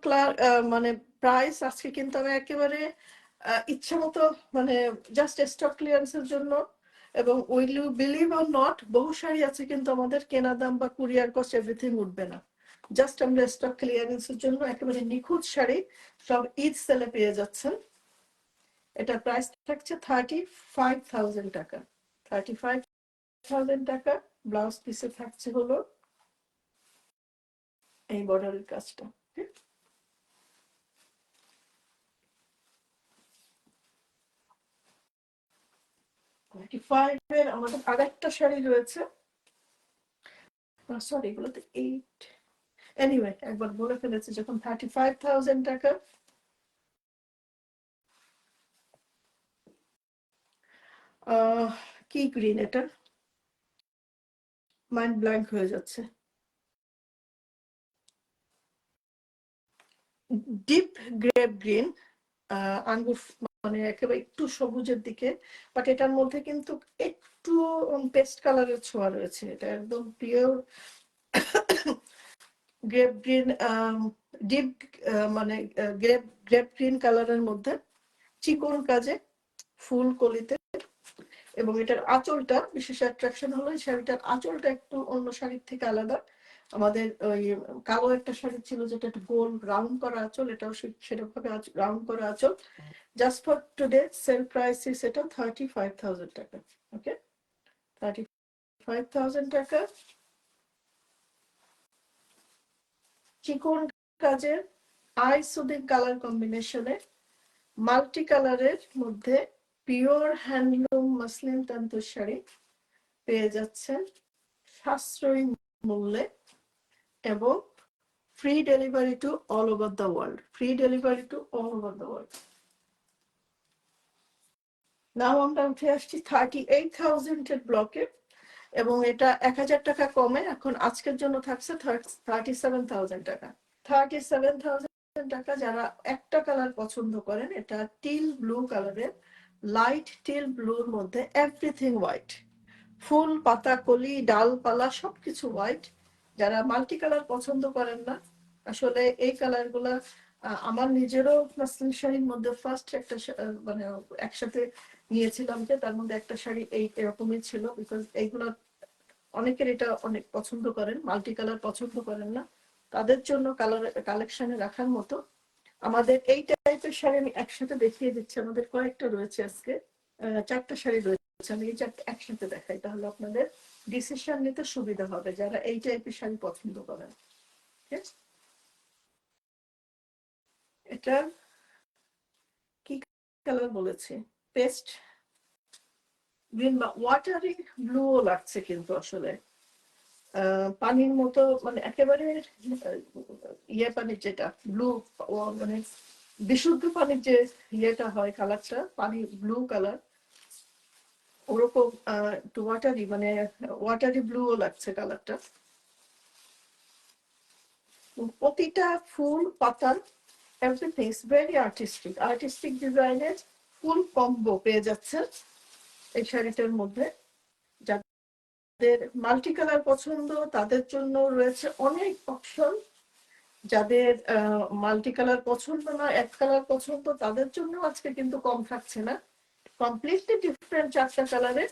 মানে প্রাইস আজকে কিন্তু আমি একেবারে ইচ্ছা মতো মানে জাস্ট স্টক ক্লিয়ারেন্সের জন্য, এবং will you believe or not বহু শাড়ি আছে কিন্তু আমাদের কেনা দাম বা কুরিয়ার কস্ট এভরিথিং উঠবে না, জাস্ট আমরা স্টক ক্লিয়ারেন্সের জন্য একেবারে নিখুঁত শাড়ি সব ঈদ সেলে পেয়ে যাচ্ছেন। এটা প্রাইস থাকছে 35,000 টাকা, 35,000 টাকা। ব্লাউজ পিসে থাকছে হলো এই বর্ডারের কাজটা। 35-এর আমাদের আরেকটা শাড়ি রয়েছে, সরি এগুলোতে 8, এনিওয়ে একবার বলে ফেলেছি যখন 35,000 টাকা। কি গ্রিন এটা, মাইন্ড ব্ল্যাঙ্ক হয়ে যাচ্ছে, ডিপ গ্রেপ গ্রিন, আঙ্গুর মানে একেবারে একটু সবুজের দিকে, বাট এটার মধ্যে কিন্তু একটু পেস্ট কালারের ছোঁয়া রয়েছে, এটা একদম পিওর গ্রেপ গ্রিন, ডিপ মানে গ্রেপ গ্রিন কালারের মধ্যে চিকন কাজে ফুল কলিতে, এবং এটার আঁচলটা বিশেষ অ্যাট্রাকশন হলো এই শাড়িটার আঁচলটা একটু অন্য শাড়ির থেকে আলাদা। আমাদের ওই কালো একটা শাড়ি ছিল যেটা একটু গোল রাউন্ড করা আঁচল, এটাও সেরকম ভাবে রাউন্ড করা আঁচল। Just for today sale price is এটা 35,000 টাকা। ওকে, 35,000 টাকা। চিকন কাজের আই সুদিং কালার কম্বিনেশনে মাল্টি কালারের মধ্যে পিওর হ্যান্ডলুম মাসলিন তান্তর শাড়ি পেয়ে যাচ্ছেন সাশ্রয়ী মূল্যে, এবং free delivery to all over the world, free delivery to all over the world. Now আমরা উঠে আসছি 38,000-এর ব্লকে, এবং এটা 1,000 টাকা কমে এখন আজকের জন্য থাকছে 37,000 টাকা। 37,000 টাকা। যারা একটা কালার পছন্দ করেন, এটা টিল ব্লু কালারের, লাইট টিল ব্লুর মধ্যে এভরিথিং হোয়াইট, ফুল পাতা কলি ডালপালা সবকিছু হোয়াইট। যারা মাল্টি কালার পছন্দ করেন না, আসলে এই কালার গুলা আমার নিজেরও মাসলিন শাড়ির মধ্যে ফার্স্ট একটা মানে একসাথে নিয়েছিলাম, যে তার মধ্যে একটা শাড়ি এই এরকমই ছিল, বিকজ এইগুলা অনেকের এটা অনেক পছন্দ করেন, মাল্টি কালার পছন্দ করেন না, তাদের জন্য কালার কালেকশনে রাখার মতো আমাদের এই টাইপের শাড়ি আমি একসাথে দেখিয়ে দিচ্ছি। আমাদের কয়েকটা রয়েছে আজকে, 4টা শাড়ি রয়েছে, আমি এই 4টা একসাথে দেখাই, তাহলে আপনাদের ডিসিশন নিতে সুবিধা হবে যারা এই টাইপের শাড়ি পছন্দ করেন। এটা কি কালার বলেছি, পেস্ট গ্রিন বা ওয়াটারি ব্লুও লাগছে, কিন্তু আসলে পানির মতো মানে একেবারে ইয়ে পানির যেটা ব্লু, মানে বিশুদ্ধ পানির যে ইয়েটা হয় কালারটা, পানি ব্লু কালার, ওরকম একটু ওয়াটারি মানে ওয়াটারি ব্লুও লাগছে কালারটা। প্রতিটা ফুল পাতা everything is very artistic, artistic ডিজাইনের ফুল কম্বো পেয়ে যাচ্ছে এই শাড়িটার মধ্যে। যাদের মাল্টি কালার পছন্দ তাদের জন্য রয়েছে অনেক অপশন, যাদের মাল্টি কালার পছন্দ না, এক কালার পছন্দ, তাদের জন্য আজকে কিন্তু কম থাকছে না। কমপ্লিটলি ডিফারেন্ট 4টা কালারের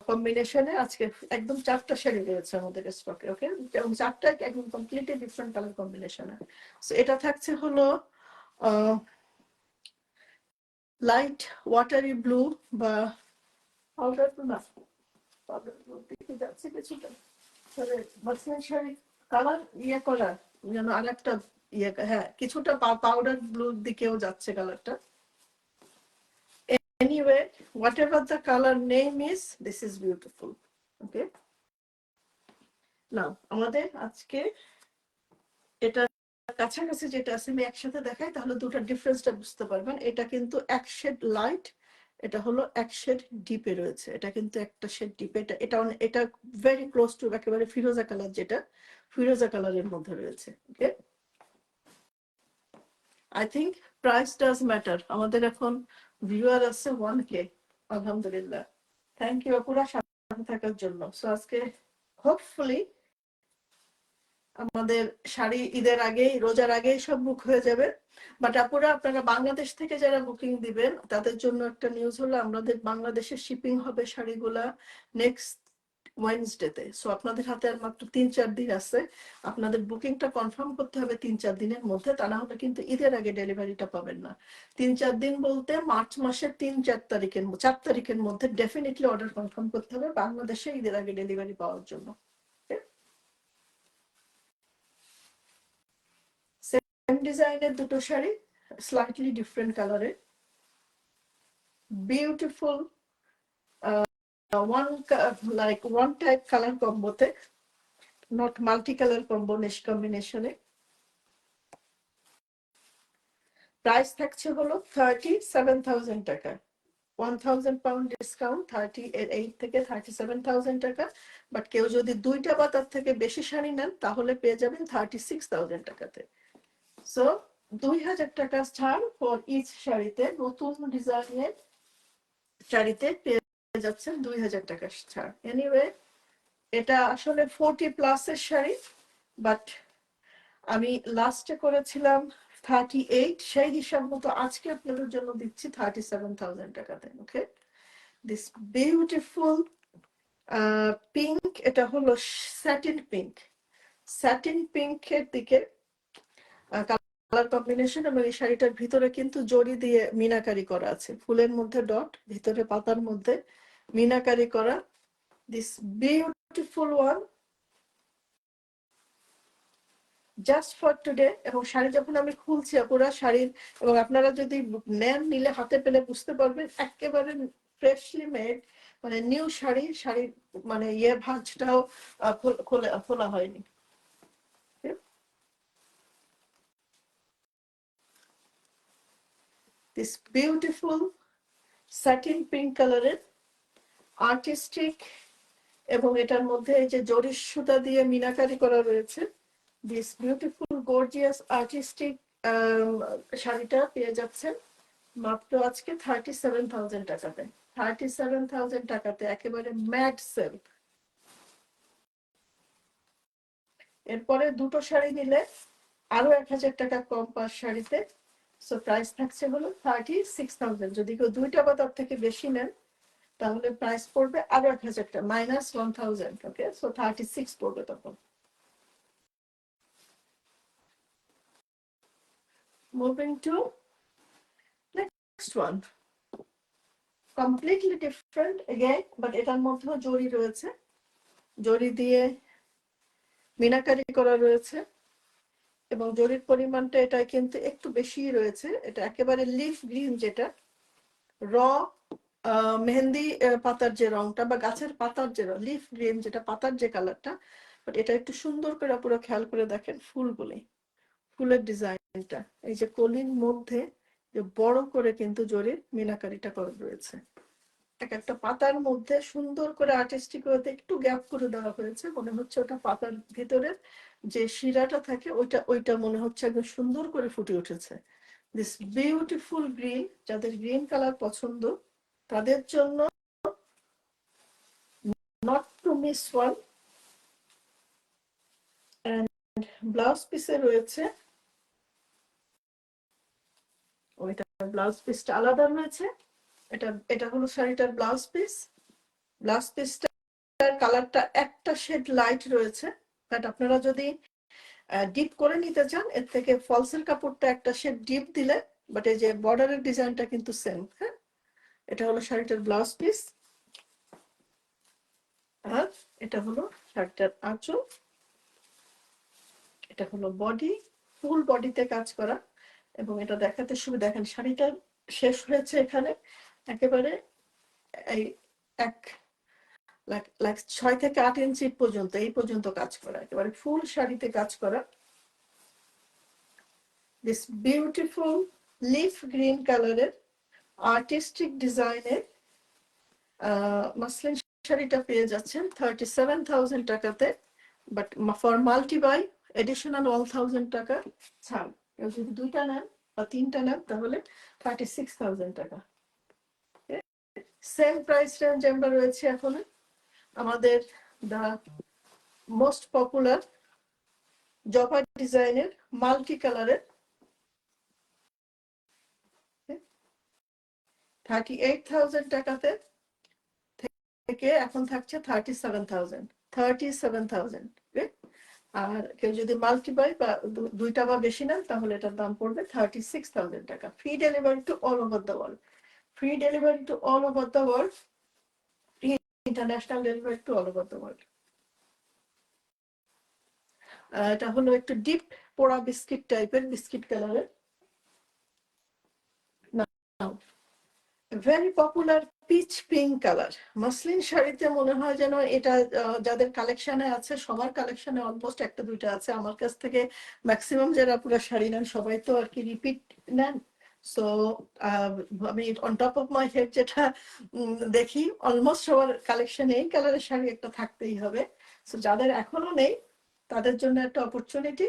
কম্বিনেশনে আজকে একদম 4টা শাড়ি রয়েছে আমাদের স্টকে। ওকে, এবং 4টা একদম কমপ্লিটলি ডিফারেন্ট কালার কম্বিনেশনে। সো এটা থাকছে হলো লাইট ওয়াটারি ব্লু বা পাউডার ব্লু, না পাউডার ব্লু দেখে যাচ্ছে কিছুটা, মাসলিন শাড়ি কালার ইয়ে করা যেন আরেকটা ইয়ে, হ্যাঁ কিছুটা পাউডার ব্লুর দিকেও যাচ্ছে কালারটা। Anyway, whatever the color name is, this is beautiful. Okay. Now, আমাদের আজকে এটা কাছাকাছি যেটা আছে আমি একসাথে দেখাই, তাহলে দুটো ডিফারেন্সটা বুঝতে পারবেন। এটা কিন্তু এক শেড লাইট, এটা হলো এক শেড ডিপে রয়েছে। এটা কিন্তু একটা শেড ডিপে, এটা ভেরি ক্লোজ টু একেবারে ফিরোজা কালার, যেটা ফিরোজা কালারের মধ্যে রয়েছে। Okay, I think price does matter. আমাদের এখন ভিউয়ার আছে 1K, আলহামদুলিল্লাহ। থ্যাংক ইউ আপুরা সাথে থাকার জন্য। সো আজকে হোপফুলি আমাদের শাড়ি ঈদের আগেই, রোজার আগেই সব বুক হয়ে যাবে। বাট আপুরা আপনারা বাংলাদেশ থেকে যারা বুকিং দিবেন তাদের জন্য একটা নিউজ হলো, আমাদের বাংলাদেশের শিপিং হবে শাড়িগুলা নেক্সট ওয়েডনেসডেতে। সো আপনাদের হাতে আর মাত্র 3-4 দিন আছে। আপনাদের বুকিংটা কনফার্ম করতে হবে 3-4 দিনের মধ্যে, তা না হলে কিন্তু ঈদের আগে ডেলিভারিটা পাবেন না। 3-4 দিন বলতে মার্চ মাসের 4 তারিখের মধ্যে ডেফিনেটলি অর্ডার কনফার্ম করতে হবে বাংলাদেশে ঈদের আগে ডেলিভারি পাওয়ার জন্য। সেম ডিজাইনের দুটো শাড়ি, স্লাইটলি ডিফারেন্ট কালারে, বিউটিফুল one type color comboতে, not multi-color combinationে। প্রাইস থাকছে হলো 37,000 টাকা, 1,000 পাউন্ড ডিসকাউন্ট, 38 থেকে 37,000 টাকা। বাট কেউ যদি দুইটা বা তার থেকে বেশি শাড়ি নেন তাহলে পেয়ে যাবেন 36,000 টাকাতে। সো 2,000 টাকা ছাড় ফর ইচ শাড়িতে, নতুন ডিজাইনের শাড়িতে পেয়ে যাচ্ছেন 2,000 টাকা ছাড়। এনিওয়ে, এটা আসলে 40+ এর শাড়ি, বাট আমি লাস্টে করেছিলাম 38, সেই হিসাব মতো আজকে আপনাদের জন্য দিচ্ছি 37,000 টাকাতে। ওকে, দিস বিউটিফুল পিঙ্ক, এটা হলো স্যাটিন পিঙ্ক। স্যাটিন পিঙ্কের দিকে কালার কম্বিনেশন, এবং এই শাড়িটার ভিতরে কিন্তু জড়ি দিয়ে মিনাকারি করা আছে, ফুলের মধ্যে ডট, ভিতরে পাতার মধ্যে মিনাকারি করা। This beautiful one just for today. এবং শাড়ি যখন আমি খুলছি পুরো শাড়ির, এবং আপনারা যদি নেন, নিলে হাতে পেলে বুঝতে পারবেন একেবারে ফ্রেশলি মেড, মানে নিউ শাড়ি। শাড়ির মানে ইয়ে ভাঁজটাও খোলা হয়নি। দিস বিউটিফুল স্যাটিন পিঙ্ক কালারের আর্টিস্টিক, এবং এটার মধ্যে এই যে জরির সুতা দিয়ে মিনাকারি করা রয়েছে। দিস বিউটিফুল গর্জিয়াস আর্টিস্টিক শাড়িটা পেয়ে যাচ্ছেন মাত্র আজকে 37,000 টাকাতে। 37,000 টাকাতে একেবারে ম্যাট সেল। এরপরে দুটো শাড়ি নিলে আরো 1,000 টাকা কম পার শাড়িতে। সো প্রাইস থাকছে হলো 36,000। যদি কেউ দুইটা বা তার থেকে বেশি নেন তাহলে প্রাইস পড়বে আরো 1,000 টাকা, -1,000। ওকে, সো 36 পড়বে তখন। Moving to next one, completely different again, but এটার মধ্যেও জরি রয়েছে, জরি দিয়ে মিনাকারি করা রয়েছে, এবং জরির পরিমাণটা এটা কিন্তু একটু বেশি রয়েছে। এটা একেবারে লিফ গ্রিন, যেটা র মেহেন্দি পাতার যে রংটা, বা গাছের পাতার যে লিফ গ্রিন, যেটা পাতার যে কালারটা, বাট এটা একটু সুন্দর করে পুরো খেয়াল করে দেখেন ফুলগুলি, ফুলের ডিজাইনটা, এই যে কলির মধ্যে যে বড় করে কিন্তু জরির মিনাকারিটা করা রয়েছে। এক একটা পাতার মধ্যে সুন্দর করে আর্টিস্টিক হতে একটু গ্যাপ করে দেওয়া হয়েছে, মনে হচ্ছে ওটা পাতার ভিতরে যে শিরাটা থাকে ওইটা মনে হচ্ছে একদম সুন্দর করে ফুটে উঠেছে। দিস বিউটিফুল গ্রিন, যাদের গ্রিন কালার পছন্দ তাদের জন্য not to miss one. Blouse পিসে রয়েছে, ওইটা ব্লাউজ পিসটা আলাদা রয়েছে। এটা হলো শাড়িটার ব্লাউজ পিস। ব্লাউজ পিসটার কালারটা একটা শেড লাইট রয়েছে, বাট আপনারা যদি ডিপ করে নিতে চান এর থেকে ফলসের কাপড়টা একটা শেড ডিপ দিলে, বাট এই যে বর্ডারের ডিজাইনটা কিন্তু সেম। হ্যাঁ, এটা হলো শাড়িটার ব্লাউজ পিস, আর এটা হলো শাড়িটার আঁচল, এটা হলো বডি, ফুল বডিতে কাজ করা। এবং এটা দেখাতে সুবিধা, দেখেন শাড়িটা শেষ হয়েছে এখানে একেবারে এই এক লাইক 6 থেকে 8 ইঞ্চি পর্যন্ত, এই পর্যন্ত কাজ করা, একেবারে ফুল শাড়িতে কাজ করা। দিস বিউটিফুল লিফ গ্রিন কালারের আর্টিস্টিক ডিজাইনের মাসলিন শাড়িটা পেয়ে যাচ্ছেন 37,000 টাকাতে, but for multi buy additional 1,000 টাকা ছাড়। কেউ যদি 2টা নেন বা 3টা নেন তাহলে 36,000 টাকা। সেম প্রাইস রেঞ্জ আমরা রয়েছে এখন আমাদের দা মোস্ট পপুলার জবা ডিজাইনের মাল্টি কালারের 38,000 টাকাতে থেকে এখন থাকছে 37,000। আর কেউ যদি মাল্টি বাই বা 2টা বা বেশি নেন তাহলে এটার দাম পড়বে 36,000 টাকা। Free delivery to all over the world, free delivery to all over the world, free international delivery to all over the world. এটা হলো একটু ডিপ পোড়া বিস্কিট টাইপের, বিস্কিট কালারের, very popular pitch pink colour. Muslin শাড়িতে মনে হয় যেন এটা যাদের কালেকশনে আছে সবার কালেকশনে অলমোস্ট একটা দুইটা আছে। আমার কাছ থেকে ম্যাক্সিমাম যারা পুরো শাড়ি নেন সবাই তো আর কি রিপিট নেন। সো আমি on top of my head যেটা দেখি অলমোস্ট সবার কালেকশনে এই কালারের শাড়ি একটা থাকতেই হবে। সো যাদের এখনো নেই তাদের জন্য একটা অপরচুনিটি।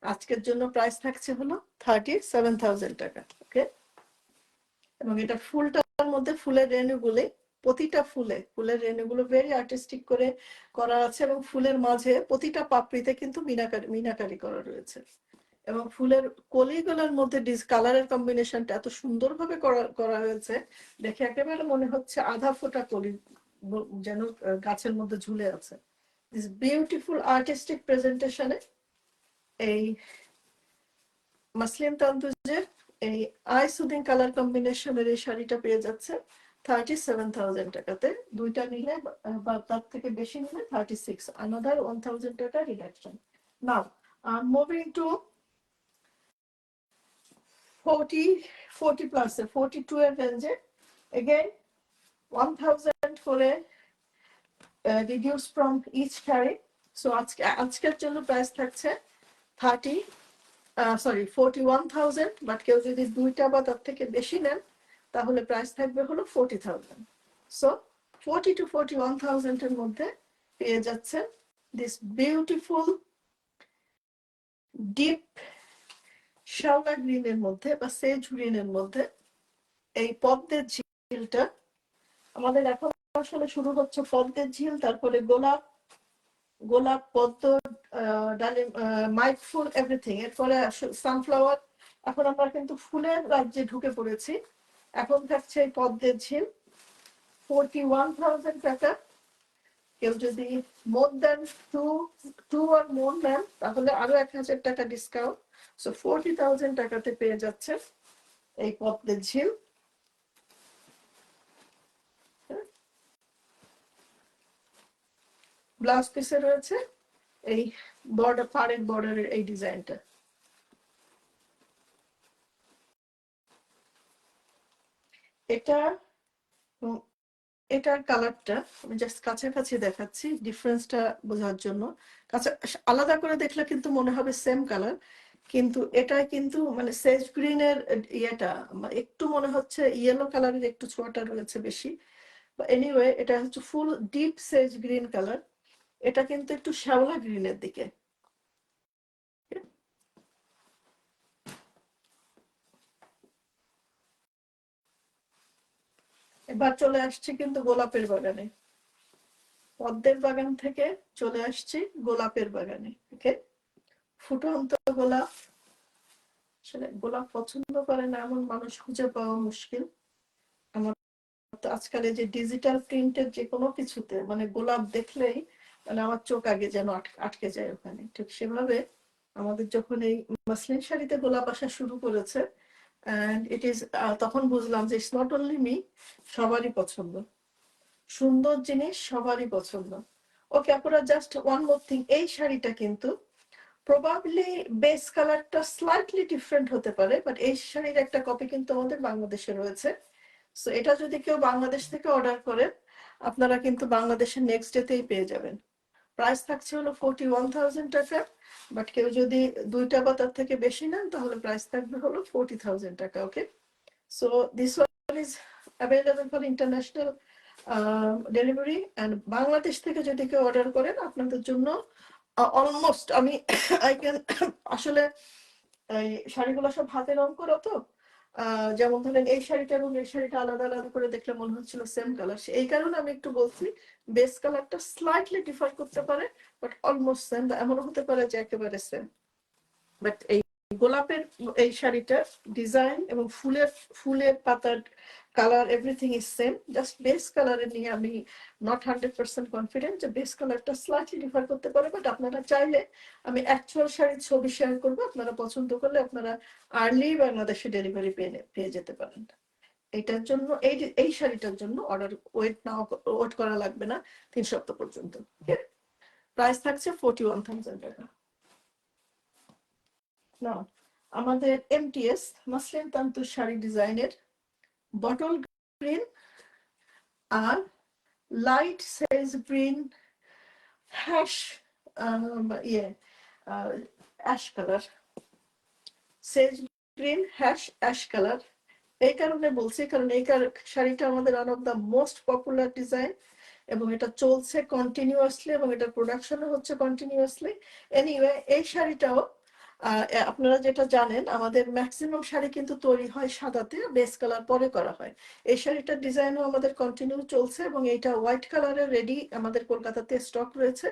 আজকের জন্য প্রাইস থাকছে হলো 37,000 টাকা। ওকে, এবং এটা ফুলটার মধ্যে ফুলের রেণুগুলো, প্রতিটা ফুলের রেণুগুলো ভেরি আর্টিস্টিক করে করা আছে, এবং ফুলের মাঝে প্রতিটা পাপড়িতে কিন্তু মিনাকারি করা রয়েছে, এবং ফুলের কলিগুলোর মধ্যে কালারের কম্বিনেশনটা এত সুন্দরভাবে করা হয়েছে, দেখে একেবারে মনে হচ্ছে আধা ফোটা কলি যেন গাছের মধ্যে ঝুলে আছে। দিস বিউটিফুল আর্টিস্টিক প্রেজেন্টেশনে এই মাসলিন তান্দুজের এই আই সুদিং কালার কম্বিনেশনের এই শাড়িটা পেয়ে যাচ্ছে 37,000 টাকাতে। 2টা নিলে বা তার থেকে বেশি নিলে 36, another 1,000 টাকা reduction. Now moving to 40 plus 42 এর রেঞ্জে, এগেইন 1,000 করে reduce from each sari. So আজকের জন্য প্রাইস থাকছে 41,000, বাট কেউ যদি 2টা বা তার থেকে বেশি নেন তাহলে প্রাইস থাকবে হলো 40,000। সো 40 to 41,000 এর মধ্যে পেয়ে যাচ্ছে দিস বিউটিফুল ডিপ শ্যাওলা গ্রিনের মধ্যে বা সেজ গ্রিনের মধ্যে এই পদ্মের ঝিলটা। আমাদের এখন আসলে শুরু হচ্ছে পদ্মের ঝিল, তারপরে গোলাপ পদ্ম ডালিম মাইট ফুল এভরিথিং, এরপরে সানফ্লাওয়ার। এখন আমরা কিন্তু ফুলের রাজ্যে ঢুকে পড়েছি। এখন থাকছে এই পদ্মের ঝিল 41,000 টাকা। কেউ যদি মোর দেন টু আর মোর নেন তাহলে আরো 1,000 টাকা ডিসকাউন্ট। সো 40,000 টাকাতে পেয়ে যাচ্ছে এই পদ্মের ঝিল। ব্লাউজ পিসে রয়েছে এই বর্ডার, পাড়ের বর্ডারের এই ডিজাইনটা। এটা এটার কালারটা আমি জাস্ট কাছাকাছি দেখাচ্ছি ডিফারেন্সটা বোঝার জন্য। কাছে আলাদা করে দেখলে কিন্তু মনে হবে সেম কালার, কিন্তু এটা কিন্তু মানে সেজ গ্রিনের ইয়েটা একটু মনে হচ্ছে ইয়েলো কালারের একটু ছোঁয়াটা রয়েছে বেশি। এনিওয়ে এটা হচ্ছে ফুল ডিপ সেজ গ্রিন কালার, এটা কিন্তু একটু শ্যাওলা গ্রিনের দিকে। এবার চলে আসছে কিন্তু গোলাপের বাগানে, পদ্মের বাগান থেকে চলে আসছি গোলাপের বাগানে। ওকে, ফুটন্ত গোলাপ, আসলে গোলাপ পছন্দ করে না এমন মানুষ খুঁজে পাওয়া মুশকিল। আমার তো আজকাল এই যে ডিজিটাল প্রিন্টের যে কোনো কিছুতে মানে গোলাপ দেখলেই মানে আমার চোখ আগে যেন আটকে যায় ওখানে। ঠিক সেভাবে আমাদের যখন এই মাসলিন শাড়িতে গোলাপ আসা শুরু করেছে, এন্ড ইট ইজ, তখন বুঝলাম যে ইটস নট অনলি মি, সবারই পছন্দ। সুন্দর জিনিস সবারই পছন্দ। ওকে আপুরা, জাস্ট ওয়ান মোর থিং, এই শাড়িটা কিন্তু প্রবাবলি বেস কালারটা স্লাইটলি ডিফারেন্ট হতে পারে, বাট এই শাড়ির একটা কপি কিন্তু আমাদের বাংলাদেশে রয়েছে। সো এটা যদি কেউ বাংলাদেশ থেকে অর্ডার করেন, আপনারা কিন্তু বাংলাদেশের নেক্সট ডেতেই পেয়ে যাবেন। প্রাইস থাকছে হলো 41,000 টাকা, বাট কেউ যদি দুইটা বা তার থেকে বেশি নেন তাহলে প্রাইস থাকবে হলো 40,000 টাকা। Okay, so this one is available for international delivery, and Bangladesh থেকে যদি কেউ অর্ডার করেন আপনাদের জন্য অলমোস্ট আমি আই ক্যান আসলে এই শাড়িগুলো সব হাতে রং করা তো, যেমন ধরেন এই শাড়িটা এবং এই শাড়িটা আলাদা আলাদা করে দেখলে মনে হচ্ছিল সেম কালার, এই কারণে আমি একটু বলছি বেস কালারটা স্লাইটলি ডিফার করতে পারে, বাট অলমোস্ট সেম, এমনও হতে পারে যে একেবারে সেম। বাট এই গোলাপের এই শাড়িটার ডিজাইন এবং ফুলের ফুলের পাতার colour everything is same, just base কালারের নিয়ে আমি নট 100% কনফিডেন্ট যে বেস কালারটা স্লাইটলি ডিফার করতে পারে। বাট আপনারা চাইলে আমি অ্যাকচুয়াল শাড়ির ছবি শেয়ার করবো, আপনারা পছন্দ করলে আপনারা আর্লি বাংলাদেশে ডেলিভারি পেয়ে যেতে পারেন। এটার জন্য এই শাড়িটার জন্য অর্ডার ওয়েট করা লাগবে না 3 সপ্তাহ পর্যন্ত। প্রাইস থাকছে 41,000 টাকা। না, আমাদের এমটিএস মাসলিন তান্তু শাড়ি ডিজাইনের বটল গ্রিন আর light sage green hash ash colour, sage green hash ash colour. এই কারণে বলছি কারণ এই শাড়িটা আমাদের one of the most popular design, এবং এটা চলছে কন্টিনিউয়াসলি এবং এটা প্রোডাকশনও হচ্ছে কন্টিনিউয়াসলি। এনিওয়ে এই শাড়িটাও আপনারা যেটা জানেন আমাদের ম্যাক্সিমাম শাড়ি কিন্তু তৈরি হয় সাদাতে, বেস কালার পরে করা হয়। এই শাড়িটার ডিজাইনও আমাদের কন্টিনিউ চলছে এবং এইটা হোয়াইট কালারের রেডি আমাদের কলকাতাতে স্টক রয়েছে।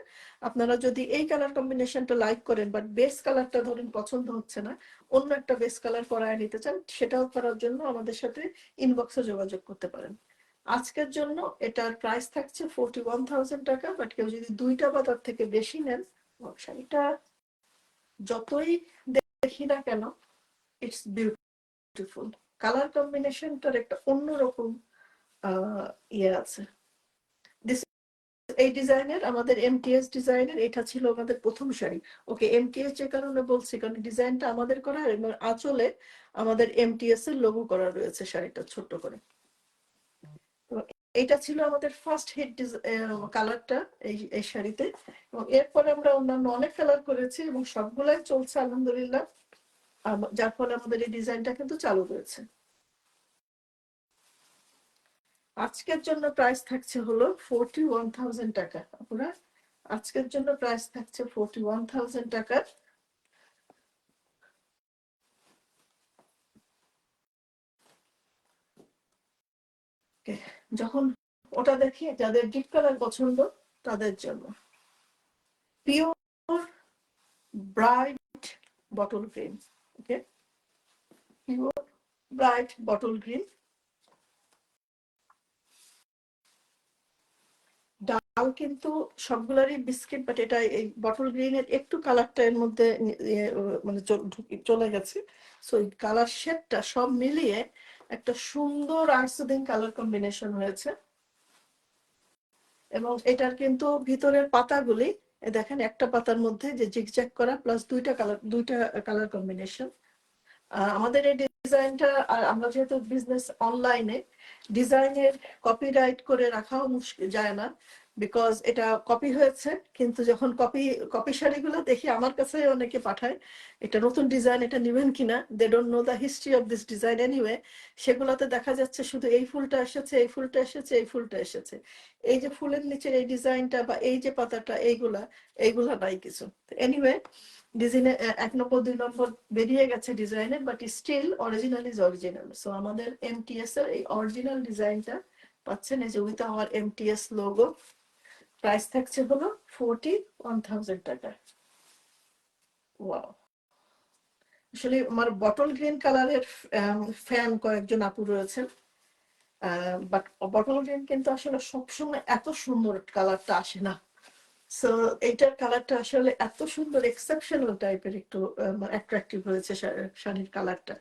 আপনারা যদি এই কালার কম্বিনেশনটা লাইক করেন বাট বেস কালারটা ধরেন পছন্দ হচ্ছে না, অন্য একটা বেস কালার করায় নিতে চান, সেটাও করার জন্য আমাদের সাথে ইনবক্সে যোগাযোগ করতে পারেন। আজকের জন্য এটার প্রাইস থাকছে 41,000 টাকা, বাট কেউ যদি দুইটা বা তার থেকে বেশি নেন, শাড়িটা যতই দেখি না কেন ইটস বিউটিফুল। কালার কম্বিনেশনটার একটা অন্যরকম ইয়ে আছে। এই ডিজাইনের আমাদের এমটিএস ডিজাইনের এটা ছিল আমাদের প্রথম শাড়ি। ওকে, এমটিএস যে কারণে বলছি কারণ ডিজাইনটা আমাদের করা এবং আঁচলে আমাদের এমটিএস এর লোগো করা রয়েছে শাড়িটা ছোট্ট করে। এটা ছিল আমাদের ফার্স্ট হিট কালারটা এই শাড়িতে, এবং এরপরে আমরা অন্যান্য অনেক কালার করেছি এবং সবগুলাই চলছে আলহামদুলিল্লাহ, যার ফলে আমাদের এই ডিজাইনটা কিন্তু চালু রয়েছে। আজকের জন্য প্রাইস থাকছে হলো 41,000 টাকা। আপনারা আজকের জন্য প্রাইস থাকছে 41,000 টাকা। যখন ওটা দেখি যাদের ডিপ কালার পছন্দ তাদের জন্য পিওর ব্রাইট বটল গ্রিন। ওকে, পিওর ব্রাইট বটল গ্রিন, ডাল কিন্তু সবগুলারই বিস্কিট, বাট এটা এই বটল গ্রিনের একটু কালারটা এর মধ্যে মানে চলে গেছে। সো এই কালার শেডটা সব মিলিয়ে একটা সুন্দর আইসোদিন কালার কম্বিনেশন হয়েছে। এবং এটার কিন্তু ভিতরের পাতাগুলি দেখেন, একটা পাতার মধ্যে যে জিগজ্যাগ করা প্লাস দুইটা কালার কম্বিনেশন। আমাদের এই ডিজাইনটা আমরা যেহেতু বিজনেস অনলাইনে, ডিজাইনের কপিরাইট করে রাখাও মুশকিল যায় না, বিকজ এটা কপি হয়েছে। কিন্তু যখন কপি শাড়িগুলো দেখি আমার কাছে অনেকে পাঠায় এটা নতুন ডিজাইন, এটা নেবেন কিনা, they don't know the history of this design anyway. সেগুলোতে দেখা যাচ্ছে শুধু এই ফুলটা এসেছে, এই ফুলটা এসেছে, এই ফুলটা এসেছে, এই যে ফুলের নিচের এই ডিজাইনটা বা এই যে পাতাটা এইগুলা নাই কিছু। এনিওয়ে ডিজাইনে 1 নম্বর 2 নম্বর বেরিয়ে গেছে ডিজাইনের, but still original is original. So আমাদের এমটিএস এর এই অরিজিনাল ডিজাইনটা পাচ্ছেন এই যে with our MTS logo. Price থাকছে হলো 41,000 টাকা। ওয়াও, আসলে আমার বটল গ্রিন কালারের ফ্যান কয়েকজন আপু রয়েছেন, বাট বটল গ্রিন কিন্তু আসলে সবসময় এত সুন্দর কালারটা আসে না। সো এইটার কালারটা আসলে এত সুন্দর, এক্সেপশনাল টাইপের, একটু অ্যাট্রাকটিভ হয়েছে শাড়ির কালারটা।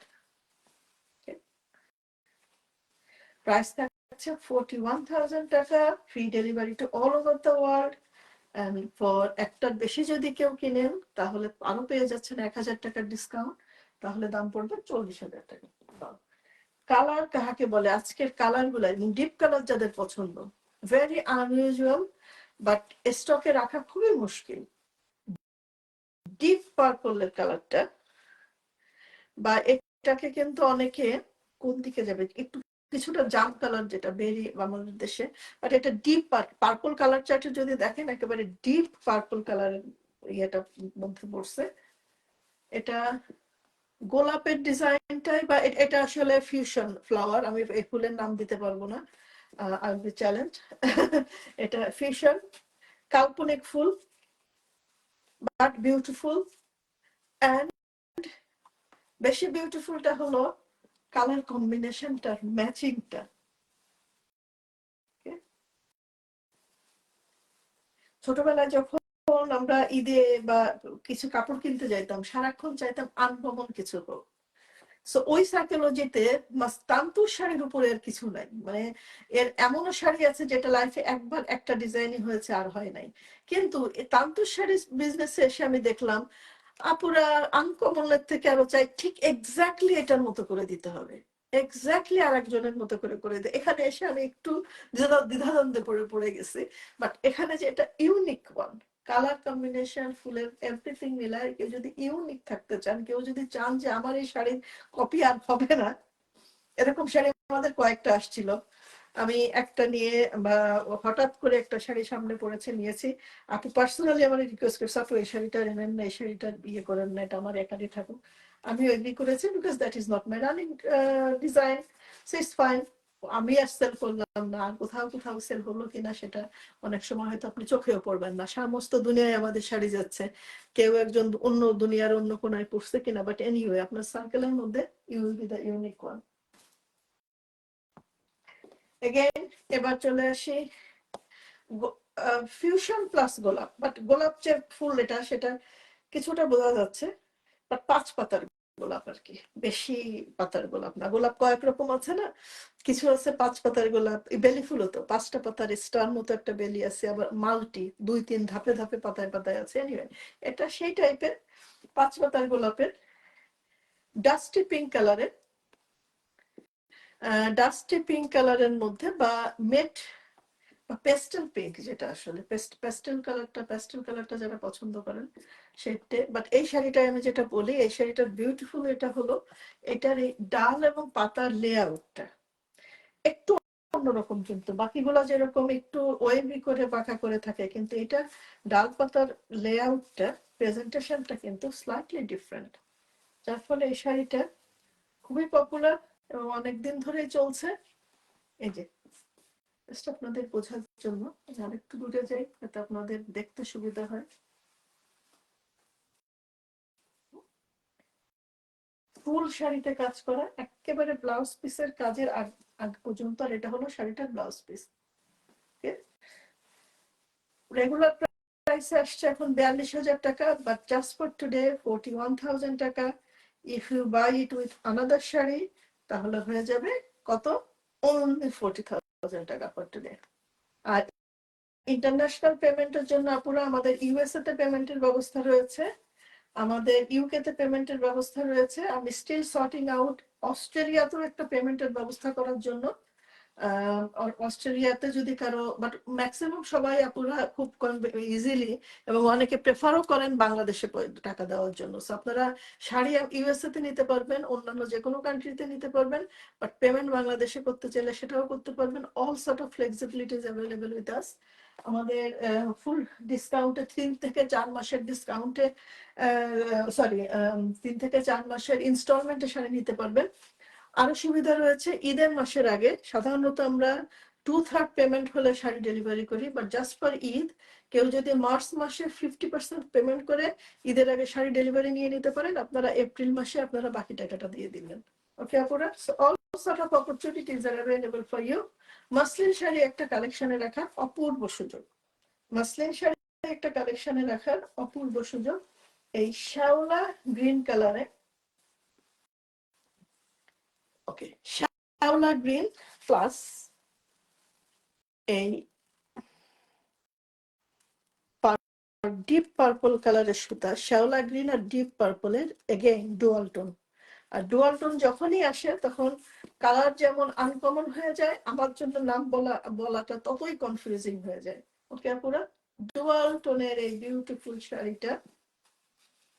প্রাইস থাকছে 41,000 টাকা, free delivery to all over the world. And for একটার বেশি যদি কেউ কিনেন তাহলে আরো পেয়ে যাচ্ছেন 1,000 টাকার ডিসকাউন্ট, তাহলে দাম পড়বে 40,000 টাকা। কালার কাহাকে বলে, আজকের কালার গুলা ডিপ কালার যাদের পছন্দ, ভেরি আনইউজুয়াল, বাট স্টকে রাখা খুবই মুশকিল। ডিপ পার্পলের কালারটা, বা এটাকে কিন্তু অনেকে কোন দিকে যাবে, একটু কিছুটা জাম কালার যেটা বেরি আমাদের দেশে, বাট এটা ডিপ পার্পল কালার চার্টে যদি দেখেন একেবারে ডিপ পার্পল কালারের ইয়েটা মধ্যে পড়ছে। এটা গোলাপের ডিজাইনটাই, বা এটা আসলে ফিউশন ফ্লাওয়ার, আমি এই ফুলের নাম দিতে পারবো না, আই বি চ্যালেঞ্জ। এটা ফিউশন কাল্পনিক ফুল, বাট বিউটিফুল। অ্যান্ড বেশি বিউটিফুলটা হলো কালার কম্বিনেশনটার ম্যাচিংটা। ছোটবেলায় যখন আমরা ঈদে বা কিছু কাপড় কিনতে যাইতাম, সারাক্ষণ চাইতাম আনকমন কিছু হোক। সো ওই সাইকোলজিতে তান্তুর শাড়ির উপরে আর কিছু নাই, মানে এর এমনও শাড়ি আছে যেটা লাইফে একবার একটা ডিজাইনই হয়েছে আর হয় নাই। কিন্তু তান্তুর শাড়ি বিজনেসে এসে আমি দেখলাম আপুরা আনকমনের থেকে আরো চাই ঠিক এক্স্যাক্টলি এটার মতো করে দিতে হবে, এক্স্যাক্টলি আর একজনের মতো করে করে দিতে। এখানে এসে আমি একটু দ্বিধাদ্বন্দ্বে পড়ে গেছি, বাট এখানে যে এটা ইউনিক ওয়ান, কালার কম্বিনেশন, ফুলের এভরিথিং মিলায়, কেউ যদি ইউনিক থাকতে চান, কেউ যদি চান যে আমার এই শাড়ির কপি আর হবে না, এরকম শাড়ি আমাদের কয়েকটা আসছিল। আমি একটা নিয়ে, বা হঠাৎ করে একটা শাড়ি সামনে পড়েছে, নিয়েছি। আপু পার্সোনালি আমার রিকোয়েস্ট করছে, আপু এই শাড়িটা নেন না, এই শাড়িটা বিয়ে করেন না, এটা আমার একারই থাকুক। আমিও এগ্রি করেছি, because that is not my running design, so it's fine. আমি আর সেল করলাম না, আর কোথাও কোথাও সেল হলো কিনা সেটা অনেক সময় হয়তো আপনি চোখেও পড়বেন না, সমস্ত দুনিয়ায় আমাদের শাড়ি যাচ্ছে, কেউ একজন অন্য দুনিয়ার অন্য কোনায় পড়ছে কিনা, বাট এনিওয়ে আপনার সার্কেলের মধ্যে you will be the unique one. Again এবার চলে আসি ফিউশন প্লাস গোলাপ, বাট গোলাপ যে ফুল এটা সেটা কিছুটা বোঝা যাচ্ছে, বাট 5 পাতার গোলাপ আর কি, বেশি পাতার গোলাপ না। গোলাপ কয়েক রকম আছে না, কিছু আছে 5 পাতার গোলাপ, বেলি ফুলও তো 5টা পাতার স্টার মতো একটা বেলি আছে, আবার মাল্টি 2-3 ধাপে ধাপে পাতায় পাতায় আছে। এনিওয়ে এটা সেই টাইপের 5 পাতার গোলাপের, ডাস্টি পিঙ্ক কালারের, ডাস্টি পিঙ্ক কালারের মধ্যে, বা মেট পেস্টেল পিঙ্ক, যেটা আসলে পেস্টেল কালারটা যারা পছন্দ করেন সেটা। বাট এই শাড়িটায় আমি যেটা বলি, এই শাড়িটার বিউটিফুল এটা হলো এটার এই ডাল এবং পাতার লেআউটটা একটু অন্যরকম, কিন্তু বাকিগুলো যেরকম একটু ওয়েভি করে বাঁকা করে থাকে, কিন্তু এটা ডাল পাতার লেআউটটা, প্রেজেন্টেশনটা কিন্তু স্লাইটলি ডিফারেন্ট, যার ফলে এই শাড়িটা খুবই পপুলার এবং অনেকদিন ধরেই চলছে। এই যে জাস্ট আপনাদের বোঝার জন্য আরেকটু দূরে যাই, যাতে আপনাদের দেখতে সুবিধা হয়। ফুল শাড়িতে কাজ করা, একেবারে ব্লাউজ পিসের কাজের আগ পর্যন্ত, আর এটা হলো শাড়িটার ব্লাউজ পিস। রেগুলার প্রাইসে আসছে এখন 42,000 টাকা, বাট জাস্ট ফর টুডে 41,000 টাকা। If you buy it with another sari তাহলে হয়ে যাবে কত, only 40,000 টাকা ফর টুডে। আর ইন্টারন্যাশনাল পেমেন্টের জন্য আপুরা আমাদের ইউএসএ তে পেমেন্টের ব্যবস্থা রয়েছে, আমাদের ইউকে তে পেমেন্টের ব্যবস্থা রয়েছে। আমি স্টিল সর্টিং আউট অস্ট্রেলিয়াতেও একটা পেমেন্টের ব্যবস্থা করার জন্য। অস্ট্রেলিয়াতে যদি কারো, বাট ম্যাক্সিমাম সবাই আপুরা খুব ইজিলি এবং অনেকে প্রেফারও করেন বাংলাদেশে টাকা দেওয়ার জন্য। সো আপনারা শাড়ি ইউএসএ তে নিতে পারবেন, অন্যান্য যে কোনো কান্ট্রিতে নিতে পারবেন, বাট পেমেন্ট বাংলাদেশে করতে চাইলে সেটাও করতে পারবেন। All sort of flexibility is available with us. আমাদের ফুল ডিসকাউন্টে 3 থেকে 4 মাসের ডিসকাউন্টে, সরি 3 থেকে 4 মাসের ইনস্টলমেন্টে শাড়ি নিতে পারবেন। আরো সুবিধা রয়েছে ঈদের মাসের আগে, সাধারণত আমরা 2/3 পেমেন্ট হলে শাড়ি ডেলিভারি করি, বাট জাস্ট ফর ঈদ কেউ যদি মার্চ মাসে 50% পেমেন্ট করে ঈদের আগে শাড়ি ডেলিভারি নিয়ে নিতে পারেন, আপনারা এপ্রিল মাসে আপনারা বাকি টাকাটা দিয়ে দিবেন। ওকে আপুরা, so all sort of opportunities are available for you. Muslin sari একটা কালেকশনে রাখার অপূর্ব সুযোগ, মাসলিন শাড়ি একটা কালেকশনে রাখার অপূর্ব সুযোগ। এই শ্যাওলা গ্রিন কালারে, ওকে, শ্যাওলা গ্রিন প্লাস এই ডিপ পার্পল কালারের সুতা, শ্যাওলা গ্রিন আর ডিপ পার্পলের এগেইন ডুয়াল টোন। আর ডুয়াল টোন যখনই আসে তখন কালার যেমন আনকমন হয়ে যায়, আমার জন্য নাম বলাটা ততই কনফিউজিং হয়ে যায়। ওকে আপুরা, ডুয়াল টোনের এই বিউটিফুল শাড়িটা,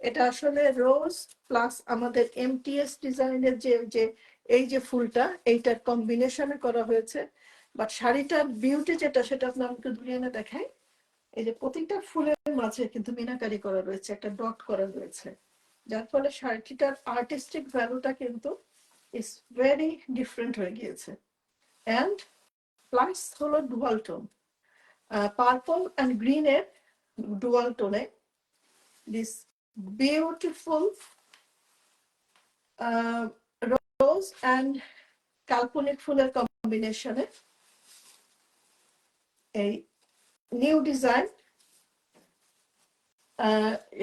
এটা আসলে রোজ প্লাস আমাদের এমটিএস ডিজাইনের যে এই যে ফুলটা, এইটার কম্বিনেশনে করা হয়েছে। বাট শাড়িটার বিউটি যেটা, সেটা আপনার আমাকে ধরে এনে দেখাই। এই যে প্রতিটা ফুলের মাঝে কিন্তু মিনাকারি করা রয়েছে, একটা ডট করা রয়েছে, যার ফলে শাড়িটার আর্টিস্টিক ভ্যালুটা কিন্তু ইজ ভেরি ডিফারেন্ট হয়ে গিয়েছে। অ্যান্ড প্লাস হলো ডুয়াল টোন, পার্পল অ্যান্ড গ্রিনের ডুয়াল টোনে দিস বিউটিফুল রোজ অ্যান্ড কাল্পনিক ফুলের কম্বিনেশনে এই নিউ ডিজাইন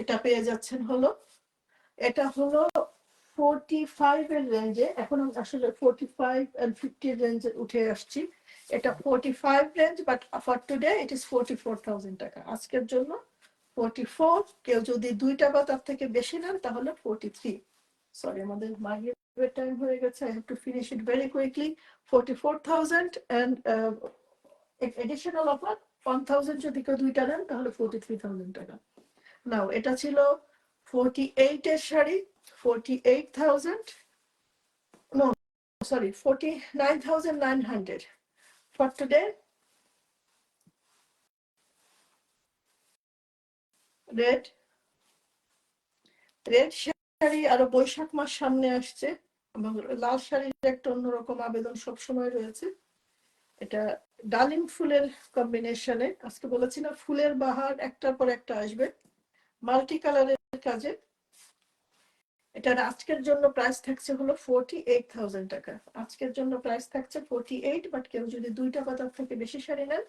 এটা পেয়ে যাচ্ছেন। হলো এটা হলো 45 এর রেঞ্জে, এখন আসলে 45 and 50 রেঞ্জে উঠে আসছি। এটা 45 range, but for today it is 44,000 টাকা। আজকের জন্য 44, কেউ যদি 2টা বা তার থেকে বেশি নেন তাহলে 43। সরি, আমাদের মাগরিবের টাইম হয়ে গেছে, I have to finish it very quickly. 44,000 and additional offer 1,000, যদি কেউ 2টা নেন তাহলে 43,000 টাকা। নাও এটা ছিল 48 এর sari, 48,000, no, sorry, 49,900 for today. Red sari, আরো বৈশাখ মাস সামনে আসছে এবং লাল শাড়ির একটা অন্যরকম আবেদন সবসময় রয়েছে। এটা ডালিম ফুলের কম্বিনেশনে, আজকে বলেছি না ফুলের বাহার একটার পর একটা আসবে, মাল্টি কালারের কাজে। এটার আজকের জন্য প্রাইস থাকছে হলো 48,000 টাকা। আজকের জন্য প্রাইস থাকছে 48, বাট কেউ যদি 2টা বা তার থেকে বেশি শাড়ি নেন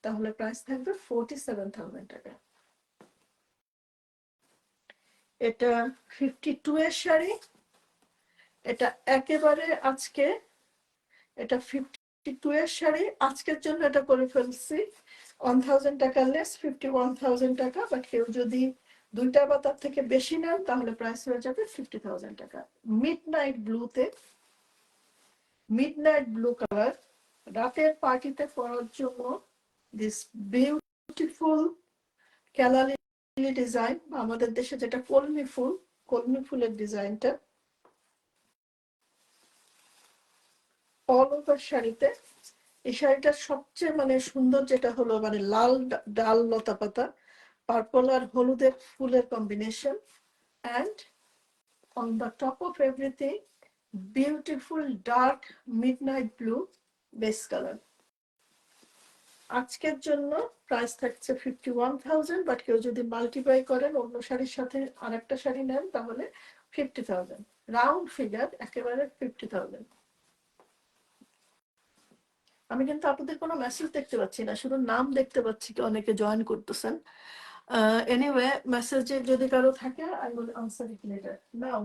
তাহলে প্রাইস থাকবে 47,000 টাকা। এটা 52 এর শাড়ি, এটা একেবারে আজকে, এটা 52 এর শাড়ি, আজকের জন্য এটা করে ফেলছি 1,000 টাকা লেস, 51,000 টাকা। বাট কেউ যদি 2টা বা তার থেকে বেশি নেন তাহলে প্রাইস হয়ে যাবে 50,000 টাকা। মিডনাইট ব্লুতে, মিডনাইট ব্লু কালার, রাতের পার্টিতে পরার জন্য দিস বিউটিফুল ক্যালালি ডিজাইন, আমাদের দেশে যেটা কলমি ফুল, কলমি ফুলের ডিজাইনটা অল ওভার শাড়িতে। এই শাড়িটার সবচেয়ে মানে সুন্দর যেটা হলো মানে লাল ডাল লতা পাতা, পার্পল আর হলুদের ফুলের combination, and on the top of everything beautiful dark midnight blue base colour. আজকের জন্য প্রাইস থাকছে 51,000, বাট কেউ যদি মাল্টিপ্লাই করেন অন্য শাড়ির সাথে আর একটা শাড়ি নেন তাহলে 50,000, রাউন্ড ফিগার একেবারে 50,000। আমি কিন্তু আপনাদের কোনো মেসেজ দেখতে পাচ্ছি না, শুধু নাম দেখতে পাচ্ছি কি অনেকে জয়েন করতেছেন। এনিওয়ে, মেসেজে যদি কারো থাকে I will answer it later. Now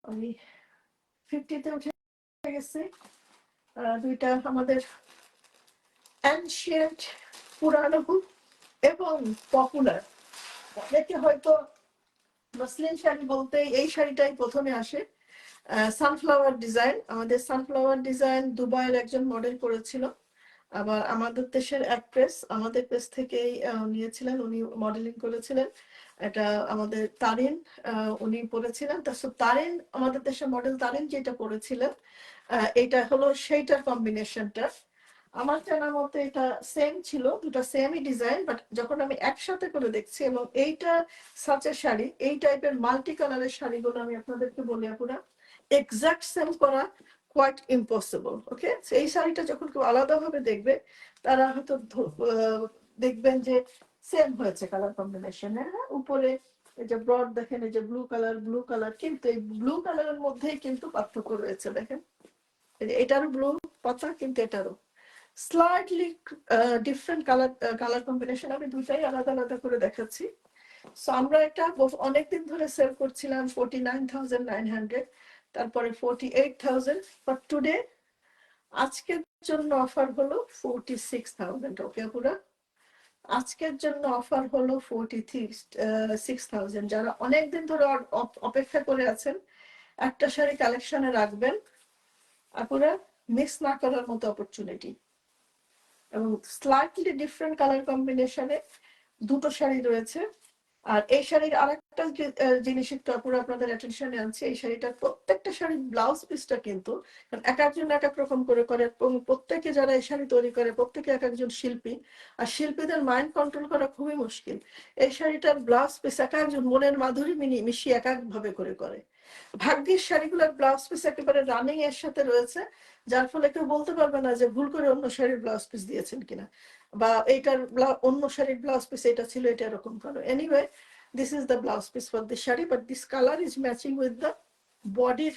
আমি 50তে উঠে গেছি। 2টা আমাদের অ্যানশিয়েন্ট, পুরানো এবং পপুলার। অনেকে হয়তো মসলিন শাড়ি বলতে এই শাড়িটাই প্রথমে আসে, সানফ্লাওয়ার ডিজাইন। আমাদের সানফ্লাওয়ার ডিজাইন দুবাইয়ের একজন মডেল করেছিল, আবার আমাদের দেশের অ্যাক্ট্রেস আমাদের দেশ থেকেই নিয়েছিলেন, উনি মডেলিং করেছিলেন। এটা আমাদের তারিন, উনি পরেছিলেন। তারিন, আমাদের দেশের মডেল তারিন যেটা পরেছিলেন, এটা হলো সেইটার কম্বিনেশনটা। আমার জানার মতে এটা সেম ছিল, দুটো সেমই ডিজাইন, বাট যখন আমি একসাথে করে দেখছি, এবং এইটা সাচের শাড়ি, এই টাইপের মাল্টি কালারের শাড়িগুলো আমি আপনাদেরকে বলি আপুরা, এক্সাক্ট সেম করা কোয়াইট ইম্পসিবল। ওকে, এই শাড়িটা যখন কেউ আলাদাভাবে দেখবে তারা হয়তো দেখবেন যে সেম হয়েছে কালার কম্বিনেশনে। উপরে এই যে ব্রড দেখেন, এই যে ব্লু কালার, কিন্তু এই ব্লু কালারের মধ্যেই কিন্তু পার্থক্য রয়েছে। দেখেন এটারও ব্লু পাতা, কিন্তু এটারও স্লাইটলি ডিফারেন্ট কালার কম্বিনেশন। আমি দুটাই আলাদা আলাদা করে দেখাচ্ছি। সো আমরা এটা অনেকদিন ধরে সেল করছিলাম 49,900, তারপরে 48,000, বাট টুডে আজকের জন্য অফার হলো 46,000। ওকে পুরো আজকের জন্য অফার হলো 46,000। যারা অনেকদিন ধরে অপেক্ষা করে আছেন একটা শাড়ি কালেকশনে রাখবেন, আপনারা মিস না করার মতো অপরচুনিটি। এবং স্লাইটলি ডিফারেন্ট কালার কম্বিনেশনে দুটো শাড়ি রয়েছে। আর এই শাড়ির আরেকটা জিনিস একটু আপনাদের অ্যাটেনশনে আনছে, এই শাড়িটার প্রত্যেকটা শাড়ির ব্লাউজ পিসটা কিন্তু এক একজন এক এক রকম করে এবং প্রত্যেকে যারা এই শাড়ি তৈরি করে প্রত্যেকে এক একজন শিল্পী, আর শিল্পীদের মাইন্ড কন্ট্রোল করা খুবই মুশকিল। এই শাড়িটার ব্লাউজ পিস এক একজন মনের মাধুরী মিশিয়ে এক এক ভাবে করে। ভাগ্যের শাড়িগুলোর ব্লাউজ পিস একেবারে রানিং এর সাথে রয়েছে, যার ফলে কেউ বলতে পারবে না যে ভুল করে অন্য শাড়ির ব্লাউজ পিস দিয়েছেন কিনা, বা এইটার অন্য শাড়ির ব্লাউজ পিস এটা ছিল, এটা এরকম করো। Anyway, this is the blouse piece for the shari, but this color is matching with the body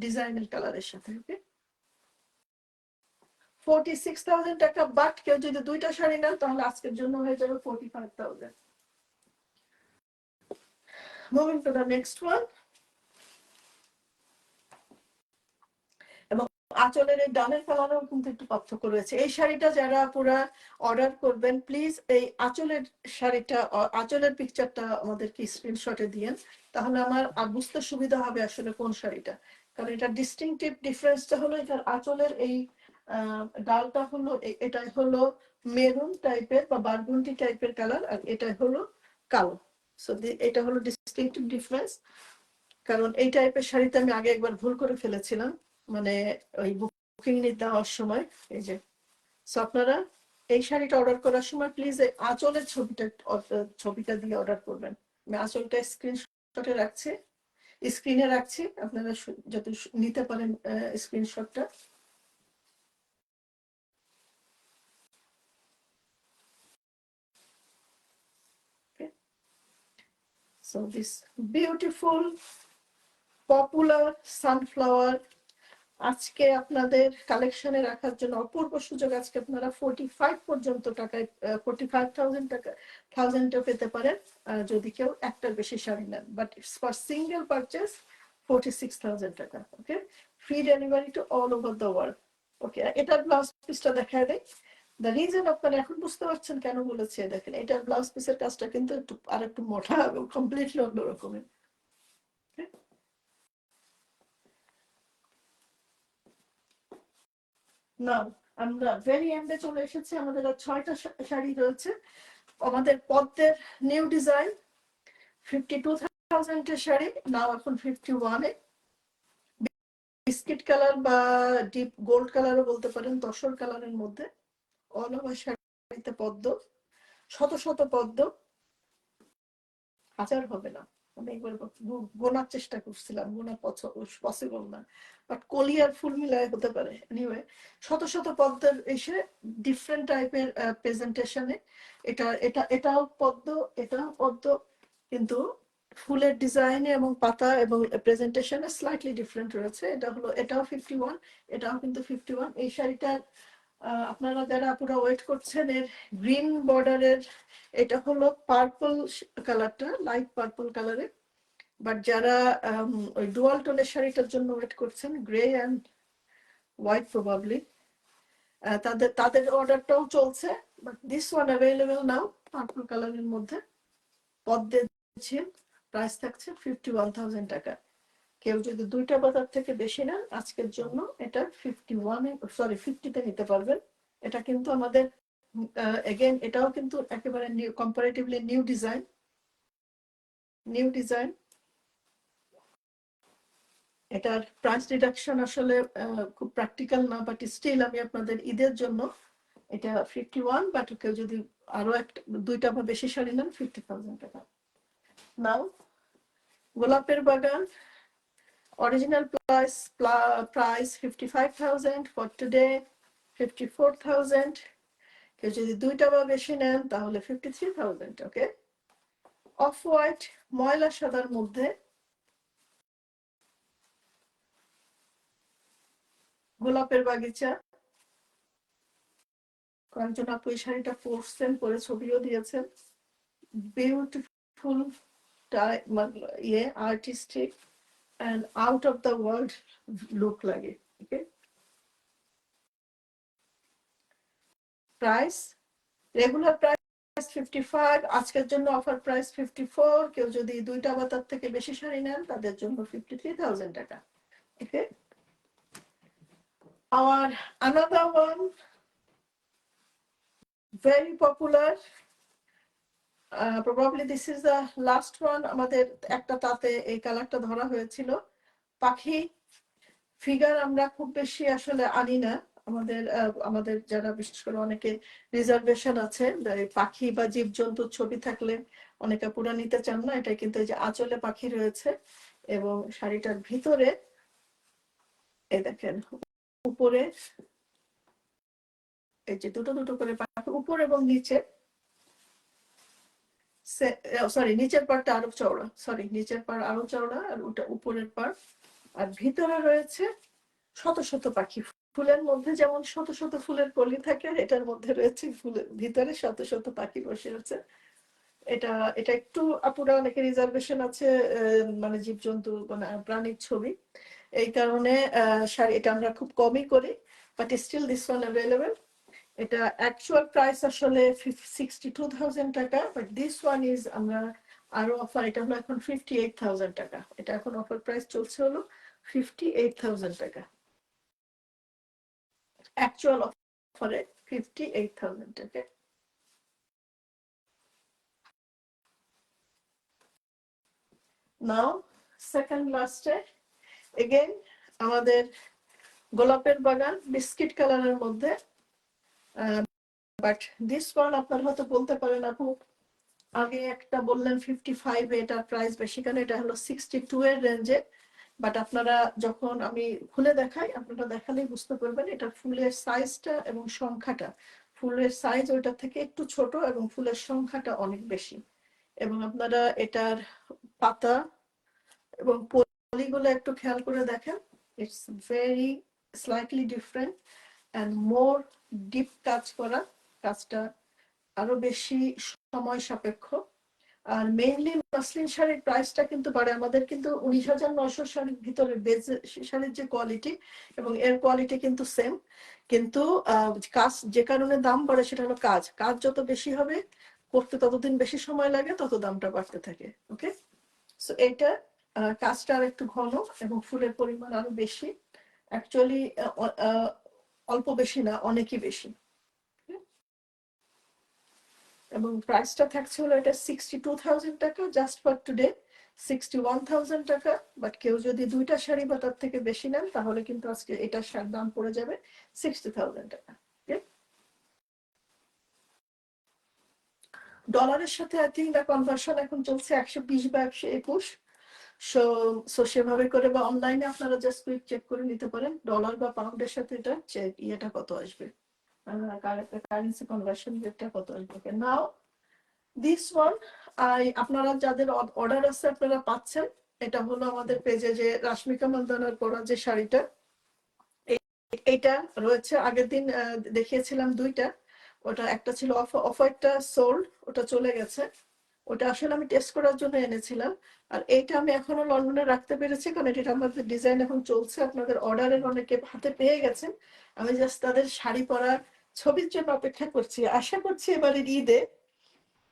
design color এর সাথে। ওকে, 46,000 টাকা, বাট কেউ যদি দুইটা শাড়ি নেন তাহলে আজকের জন্য হয়ে যাবে 45,000। Moving to the next one, এবং আঁচলের এই ডানের কালারেও কিন্তু একটু পার্থক্য রয়েছে। এই শাড়িটা যারা পুরা অর্ডার করবেন প্লিজ এই আঁচলের শাড়িটা, আঁচলের পিকচারটা আমাদেরকে স্ক্রিনশটে দিয়েন, তাহলে আমার বুঝতে সুবিধা হবে আসলে কোন শাড়িটা। কারণ এটা ডিস্টিংটিভ ডিফারেন্সটা হলো এটার আঁচলের এই ডালটা হলো এটাই হলো মেরুন টাইপের বা বারগুন্ডি টাইপের কালার, আর এটাই হলো কালো। সো এটা হলো ডিস্টিংটিভ ডিফারেন্স। কারণ এই টাইপের শাড়িতে আমি আগে একবার ভুল করে ফেলেছিলাম, মানে ওই বুকিং দেওয়ার সময়। এই যে, সো আপনারা এই শাড়িটা অর্ডার করার সময় প্লিজ এই আঁচলের ছবিটা দিয়ে অর্ডার করবেন। আমি আঁচলটা স্ক্রিনশটে রাখছি, স্ক্রিনে রাখছি, আপনারা যাতে নিতে পারেন স্ক্রিনশটটা। So this beautiful popular sunflower আজকে আপনাদের কালেকশনে রাখার জন্য অপূর্ব সুযোগ। আজকে আপনারা 45 পর্যন্ত টাকায় 45,000 টাকা পেতে পারেন যদি কেউ একটার বেশি শাড়ি নেন, but it's for single purchase 46,000 টাকা। Okay, free delivery to all over the world. Okay, এটার ব্লাউজ পিসটা দেখায় দেয়। দ্য রিজন আপনারা এখন বুঝতে পারছেন কেন বলেছে। দেখেন এটার ব্লাউজ পিসের কাজটা কিন্তু একটু আর একটু মোটা এবং কমপ্লিটলি অন্য রকমের। না, আমরা ভেরি এন্ডে চলে এসেছি। আমাদের আর 6টা শাড়ি রয়েছে। আমাদের পদ্মের নিউ ডিজাইন 52,000 এর শাড়ি নাও এখন 51-এ। বিস্কিট কালার বা ডিপ গোল্ড কালারও বলতে পারেন, তসর কালারের মধ্যে অল ওভার শাড়িতে পদ্ম, শত শত পদ্ম, হাজার হবে না। আমি একবার গোনার চেষ্টা করছিলাম, গোনা পসিবল না, বাট কলি আর ফুল মিলায় হতে পারে। এনিওয়ে, শত শত পদ্মের এসে ডিফারেন্ট টাইপের প্রেজেন্টেশনে। এটাও পদ্ম, এটাও পদ্ম, কিন্তু ফুলের ডিজাইনে এবং পাতা এবং প্রেজেন্টেশনে স্লাইটলি ডিফারেন্ট রয়েছে। এটাও 51, এটাও কিন্তু 51। এই শাড়িটার আপনারা যারা পুরো ওয়েট করছেন, এর গ্রিন বর্ডারের, এটা হলো পার্পল কালারটা, লাইট পার্পল কালারের। বাট যারা ওই ডুয়াল টোনের শাড়িটার জন্য ওয়েট করছেন, গ্রে অ্যান্ড হোয়াইট প্রবাবলি, তাদের অর্ডারটাও চলছে। But this one available now, purple কালারের মধ্যে পদ্মের ঝিল, প্রাইস থাকছে 51,000 টাকা। কেউ যদি দুইটা বাজার থেকে বেশি নেন আজকের জন্য এটা 50-তে নিতে পারবেন। এটা কিন্তু আমাদের এগেইন এটাও কিন্তু একেবারে কম্পারেটিভলি নিউ ডিজাইন। এটার প্রাইস রিডাকশন আসলে খুব প্র্যাকটিক্যাল না, বাট স্টিল আমি আপনাদের ঈদের জন্য এটা 51, বাট কেউ যদি আরো দুইটা বা বেশি শাড়ি নেন 50,000 টাকা। নাও গোলাপের বাগান Original price 55,000, for today 54,000. কেউ যদি দুইটা বা বেশি নেন তাহলে 53,000। ওকে, অফ হোয়াইট ময়লা সাদার মধ্যে গোলাপের বাগিচা, কয়েকজন আপু এই শাড়িটা পরছেন, পরে ছবিও দিয়েছেন। বিউটিফুল ইয়ে artistic and out of the world look লাগে। ওকে, প্রাইস রেগুলার প্রাইস 55, আজকের জন্য অফার প্রাইস 54। কেউ যদি দুইটা বা তার থেকে বেশি শাড়ি নেন তাদের জন্য 53,000 টাকা। ওকে, our another one very popular, probably this is the last one, আমাদের একটা তাতে এই কালারটা ধরা হয়েছিল। পাখি ফিগার আমরা খুব বেশি আসলে আনি না, আমাদের যারা বিশেষ করে অনেকে রিজার্ভেশন আছে, পাখি বা জীবজন্তুর ছবি থাকলে অনেকে পুরা নিতে চান না। এটা কিন্তু এই যে আঁচলে পাখি রয়েছে এবং শাড়িটার ভিতরে এই দেখেন উপরে এই যে দুটো দুটো করে পাখি, উপর এবং নিচে, সরি নিচের পাড়টা আরো চওড়া, সরি নিচের পাড় আরো চওড়া আর ওটা উপরের পাড়। আর ভিতরে রয়েছে শত শত পাখি, ফুলের মধ্যে যেমন শত শত ফুলের কলি থাকে, এটার মধ্যে রয়েছে ফুলের ভিতরে শত শত পাখি বসে আছে। এটা এটা একটু আপুরা অনেকে রিজার্ভেশন আছে, মানে জীবজন্তু মানে প্রাণীর ছবি, এই কারণে শাড়ি এটা আমরা খুব কমই করি, but still this one available. এটা অ্যাকচুয়াল প্রাইস আসলে 62,000 টাকা, বাট দিস ওয়ান ইজ আমরা আরো অফার, এটা হলো এখন 58,000 টাকা। এটা এখন অফার প্রাইস চলছে হলো 58,000 টাকা, অ্যাকচুয়াল অফারে 58,000 টাকা। নাও সেকেন্ড লাস্টে এগেন আমাদের গোলাপের বাগান বিস্কিট কালারের মধ্যে, বাট দিস ওয়ান আপনারা হয়তো বলতে পারেন আপু আগে একটা বললেন 55, এটার প্রাইস বেশি কেন, এটা হলো 62 এর রেঞ্জে। বাট আপনারা যখন আমি খুলে দেখাই আপনারা দেখালেই বুঝতে পারবেন এটা ফুলের সাইজটা এবং সংখ্যাটা, ফুলের সাইজ ওইটা থেকে একটু ছোট এবং ফুলের সংখ্যাটা অনেক বেশি। এবং আপনারা এটার পাতা এবং পলিগুলো একটু খেয়াল করে দেখেন, it's very slightly different and more deep কাজ করা, কাজটা আরো বেশি সময় সাপেক্ষ। আর মেইনলি মাসলিন শাড়ির প্রাইসটা কিন্তু বাড়ে, আমাদের কিন্তু 19,900 শাড়ির ভিতরে বেজ শাড়ির যে কোয়ালিটি এবং এর কোয়ালিটি কিন্তু সেম, কিন্তু কাজ যে কারণে দাম বাড়ে সেটা হলো কাজ, কাজ যত বেশি হবে করতে ততদিন বেশি সময় লাগে, তত দামটা বাড়তে থাকে। ওকে, সো এটা কাজটা আর একটু ঘন এবং ফুলের পরিমাণ আরো বেশি, অ্যাকচুয়ালি অল্প বেশি না, অনেকই বেশি। এবং প্রাইসটা থাকছে হলো এটা 62,000 টাকা, জাস্ট ফর টুডে 61,000 টাকা। বাট কেউ যদি দুইটা শাড়ি বা তার থেকে বেশি নেন তাহলে কিন্তু আজকে এটার দাম পড়ে যাবে 60,000 টাকা। ডলারের সাথে আই থিঙ্ক দ্য কনভার্সন এখন চলছে 120 বা 121, সো সেভাবে করে বা অনলাইনে আপনারা জাস্ট কুইক চেক করে নিতে পারেন ডলার বা পাউন্ডের সাথে এটা ইয়েটা কত আসবে, কারেন্সি কনভার্সন রেটটা কত আসবে। নাও দিস ওয়ান আপনারা যাদের অর্ডার আছে আপনারা পাচ্ছেন, এটা হলো আমাদের পেজে যে রাশমিকা মান্দানার পরা যে শাড়িটা, এইটা রয়েছে, আগের দিন দেখিয়েছিলাম দুইটা, ওটা একটা ছিল অফ হোয়াইটটা সোল্ড, ওটা চলে গেছে, ওটা আসলে আমি টেস্ট করার জন্য এনেছিলাম। আর এইটা আমি এখনো লন্ডনে রাখতে পেরেছি কারণ এটা আমাদের ডিজাইন এখন চলছে, আপনাদের অর্ডারের অনেকে হাতে পেয়ে গেছেন, আমি জাস্ট তাদের শাড়ি পরার ছবির জন্য অপেক্ষা করছি, আশা করছি এবারের ঈদে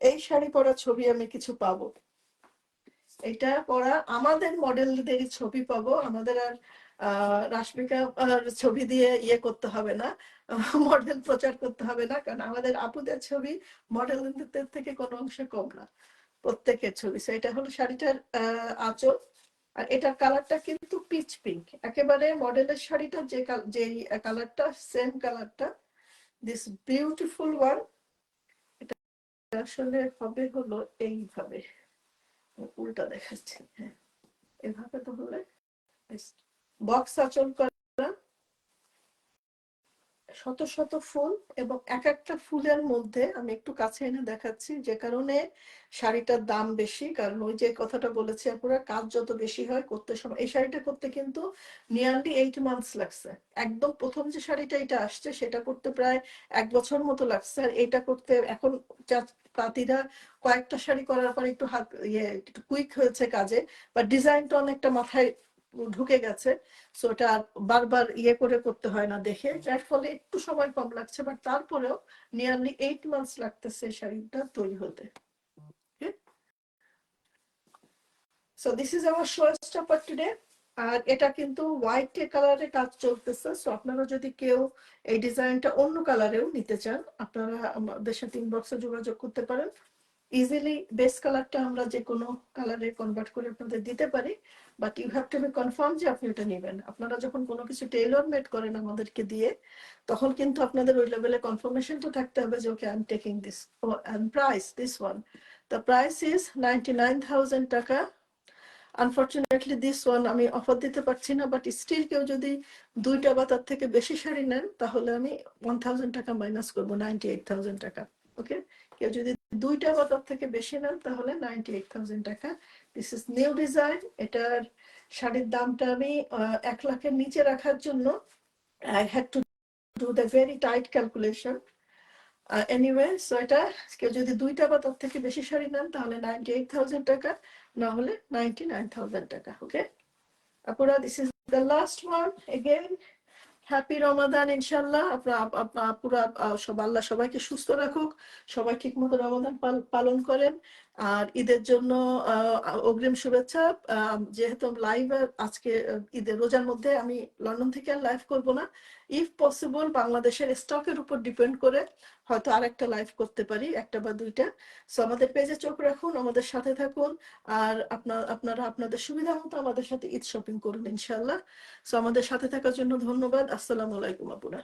এই শাড়ি পরা ছবি আমি কিছু পাবো, এটা পরা আমাদের মডেলদেরই ছবি পাবো, আমাদের আর রাশমিকা ছবি দিয়ে ইয়ে করতে হবে না, মডেল প্রচার করতে হবে না, কারণ আমাদের আপুদের ছবি মডেলদের থেকে কোনো অংশে কম না, প্রত্যেকের ছবি। এটা হলো শাড়িটার আঁচল, আর এটার কালারটা কিন্তু পিচ পিঙ্ক, একেবারে মডেলের শাড়িটা যে কালারটা সেম কালারটা, দিস বিউটিফুল ওয়ান। এটা আসলে হবে হলো এইভাবে, উল্টা দেখাচ্ছি, হ্যাঁ এভাবে তো হলে বক্স আঁচল করা, শত শত ফুল, এবং এক একটা ফুলের মধ্যে আমি একটু কাছে এনে দেখাচ্ছি, যে কারণে শাড়িটার দাম বেশি। কারণ ওই যে কথাটা বলেছি আপুরা, কাজ যত বেশি হয় করতে সময়, এই শাড়িটা করতে কিন্তু নিয়ারলি 8 মান্থস লাগছে। একদম প্রথম যে শাড়িটা এটা আসছে সেটা করতে প্রায় 1 বছর মতো লাগছে, আর এটা করতে এখন তাঁতিরা কয়েকটা শাড়ি করার পর একটু হাত একটু কুইক হয়েছে কাজে, বা ডিজাইনটা অনেকটা মাথায় ঢুকে গেছে, সো এটা বারবার করে করতে হয় না দেখে, যার ফলে একটু সময় কম লাগছে, বাট তারপরেও নিয়ারলি 8 মান্থস লাগতেছে শাড়িটা তৈরি হতে। So this is our show stopper today. আর এটা কিন্তু হোয়াইট কালারে কাজ চলতেছে, সো আপনারা যদি কেউ এই ডিজাইনটা অন্য কালারেও নিতে চান, আপনারা আমাদের সাথে ইনবক্সে যোগাযোগ করতে পারেন। ইজিলি বেস কালারটা আমরা যে কোনো কালারে কনভার্ট করে আপনাদের দিতে পারি, but you have to be confirm যে আপনি এটা নেবেন। আপনারা যখন কোনো কিছু টেইলর মেড করেন আমাদেরকে দিয়ে, তখন কিন্তু আপনাদের ওই লেভেলে কনফার্মেশন তো থাকতে হবে যে okay I am taking this. And price, this one, the price is 99,000 টাকা। আনফরচুনেটলি দিস ওয়ান আমি অফার দিতে পারছি না, বাট স্টিল কেউ যদি 2টা বা তার থেকে বেশি শাড়ি নেন, তাহলে আমি 1,000 টাকা মাইনাস করবো, 98,000 টাকা। ওকে, কেউ যদি 2টা বা তার থেকে বেশি নেন তাহলে 98,000 টাকা। This is new design. এটার শাড়ির দামটা আমি 1 লাখের নিচে রাখার জন্য I had to do the very tight calculation. Anyway, so এটা কেউ যদি 2টা বা তার থেকে বেশি শাড়ি নেন তাহলে 98,000 টাকা, না হলে 99,000 টাকা। ওকে আপুরা, this is the last one. Again happy Ramadan ইনশাল্লাহ। পুরা সব আল্লাহ সবাইকে সুস্থ রাখুক, সবাই ঠিক মতো রমাদান পালন করেন। আর ঈদের জন্য অগ্রিম শুভেচ্ছা। যেহেতু লাইভ আজকে ঈদের রোজার মধ্যে আমি লন্ডন থেকে আর লাইভ করব না, ইফ পসিবল বাংলাদেশের স্টকের উপর ডিপেন্ড করে হয়তো আরেকটা লাইভ করতে পারি, 1টা বা 2টা। সো আমাদের পেজে চোখ রাখুন, আমাদের সাথে থাকুন, আর আপনারা আপনাদের সুবিধা মতো আমাদের সাথে ঈদ শপিং করুন ইনশাল্লাহ। সো আমাদের সাথে থাকার জন্য ধন্যবাদ। আসসালামু আলাইকুম আপুরা।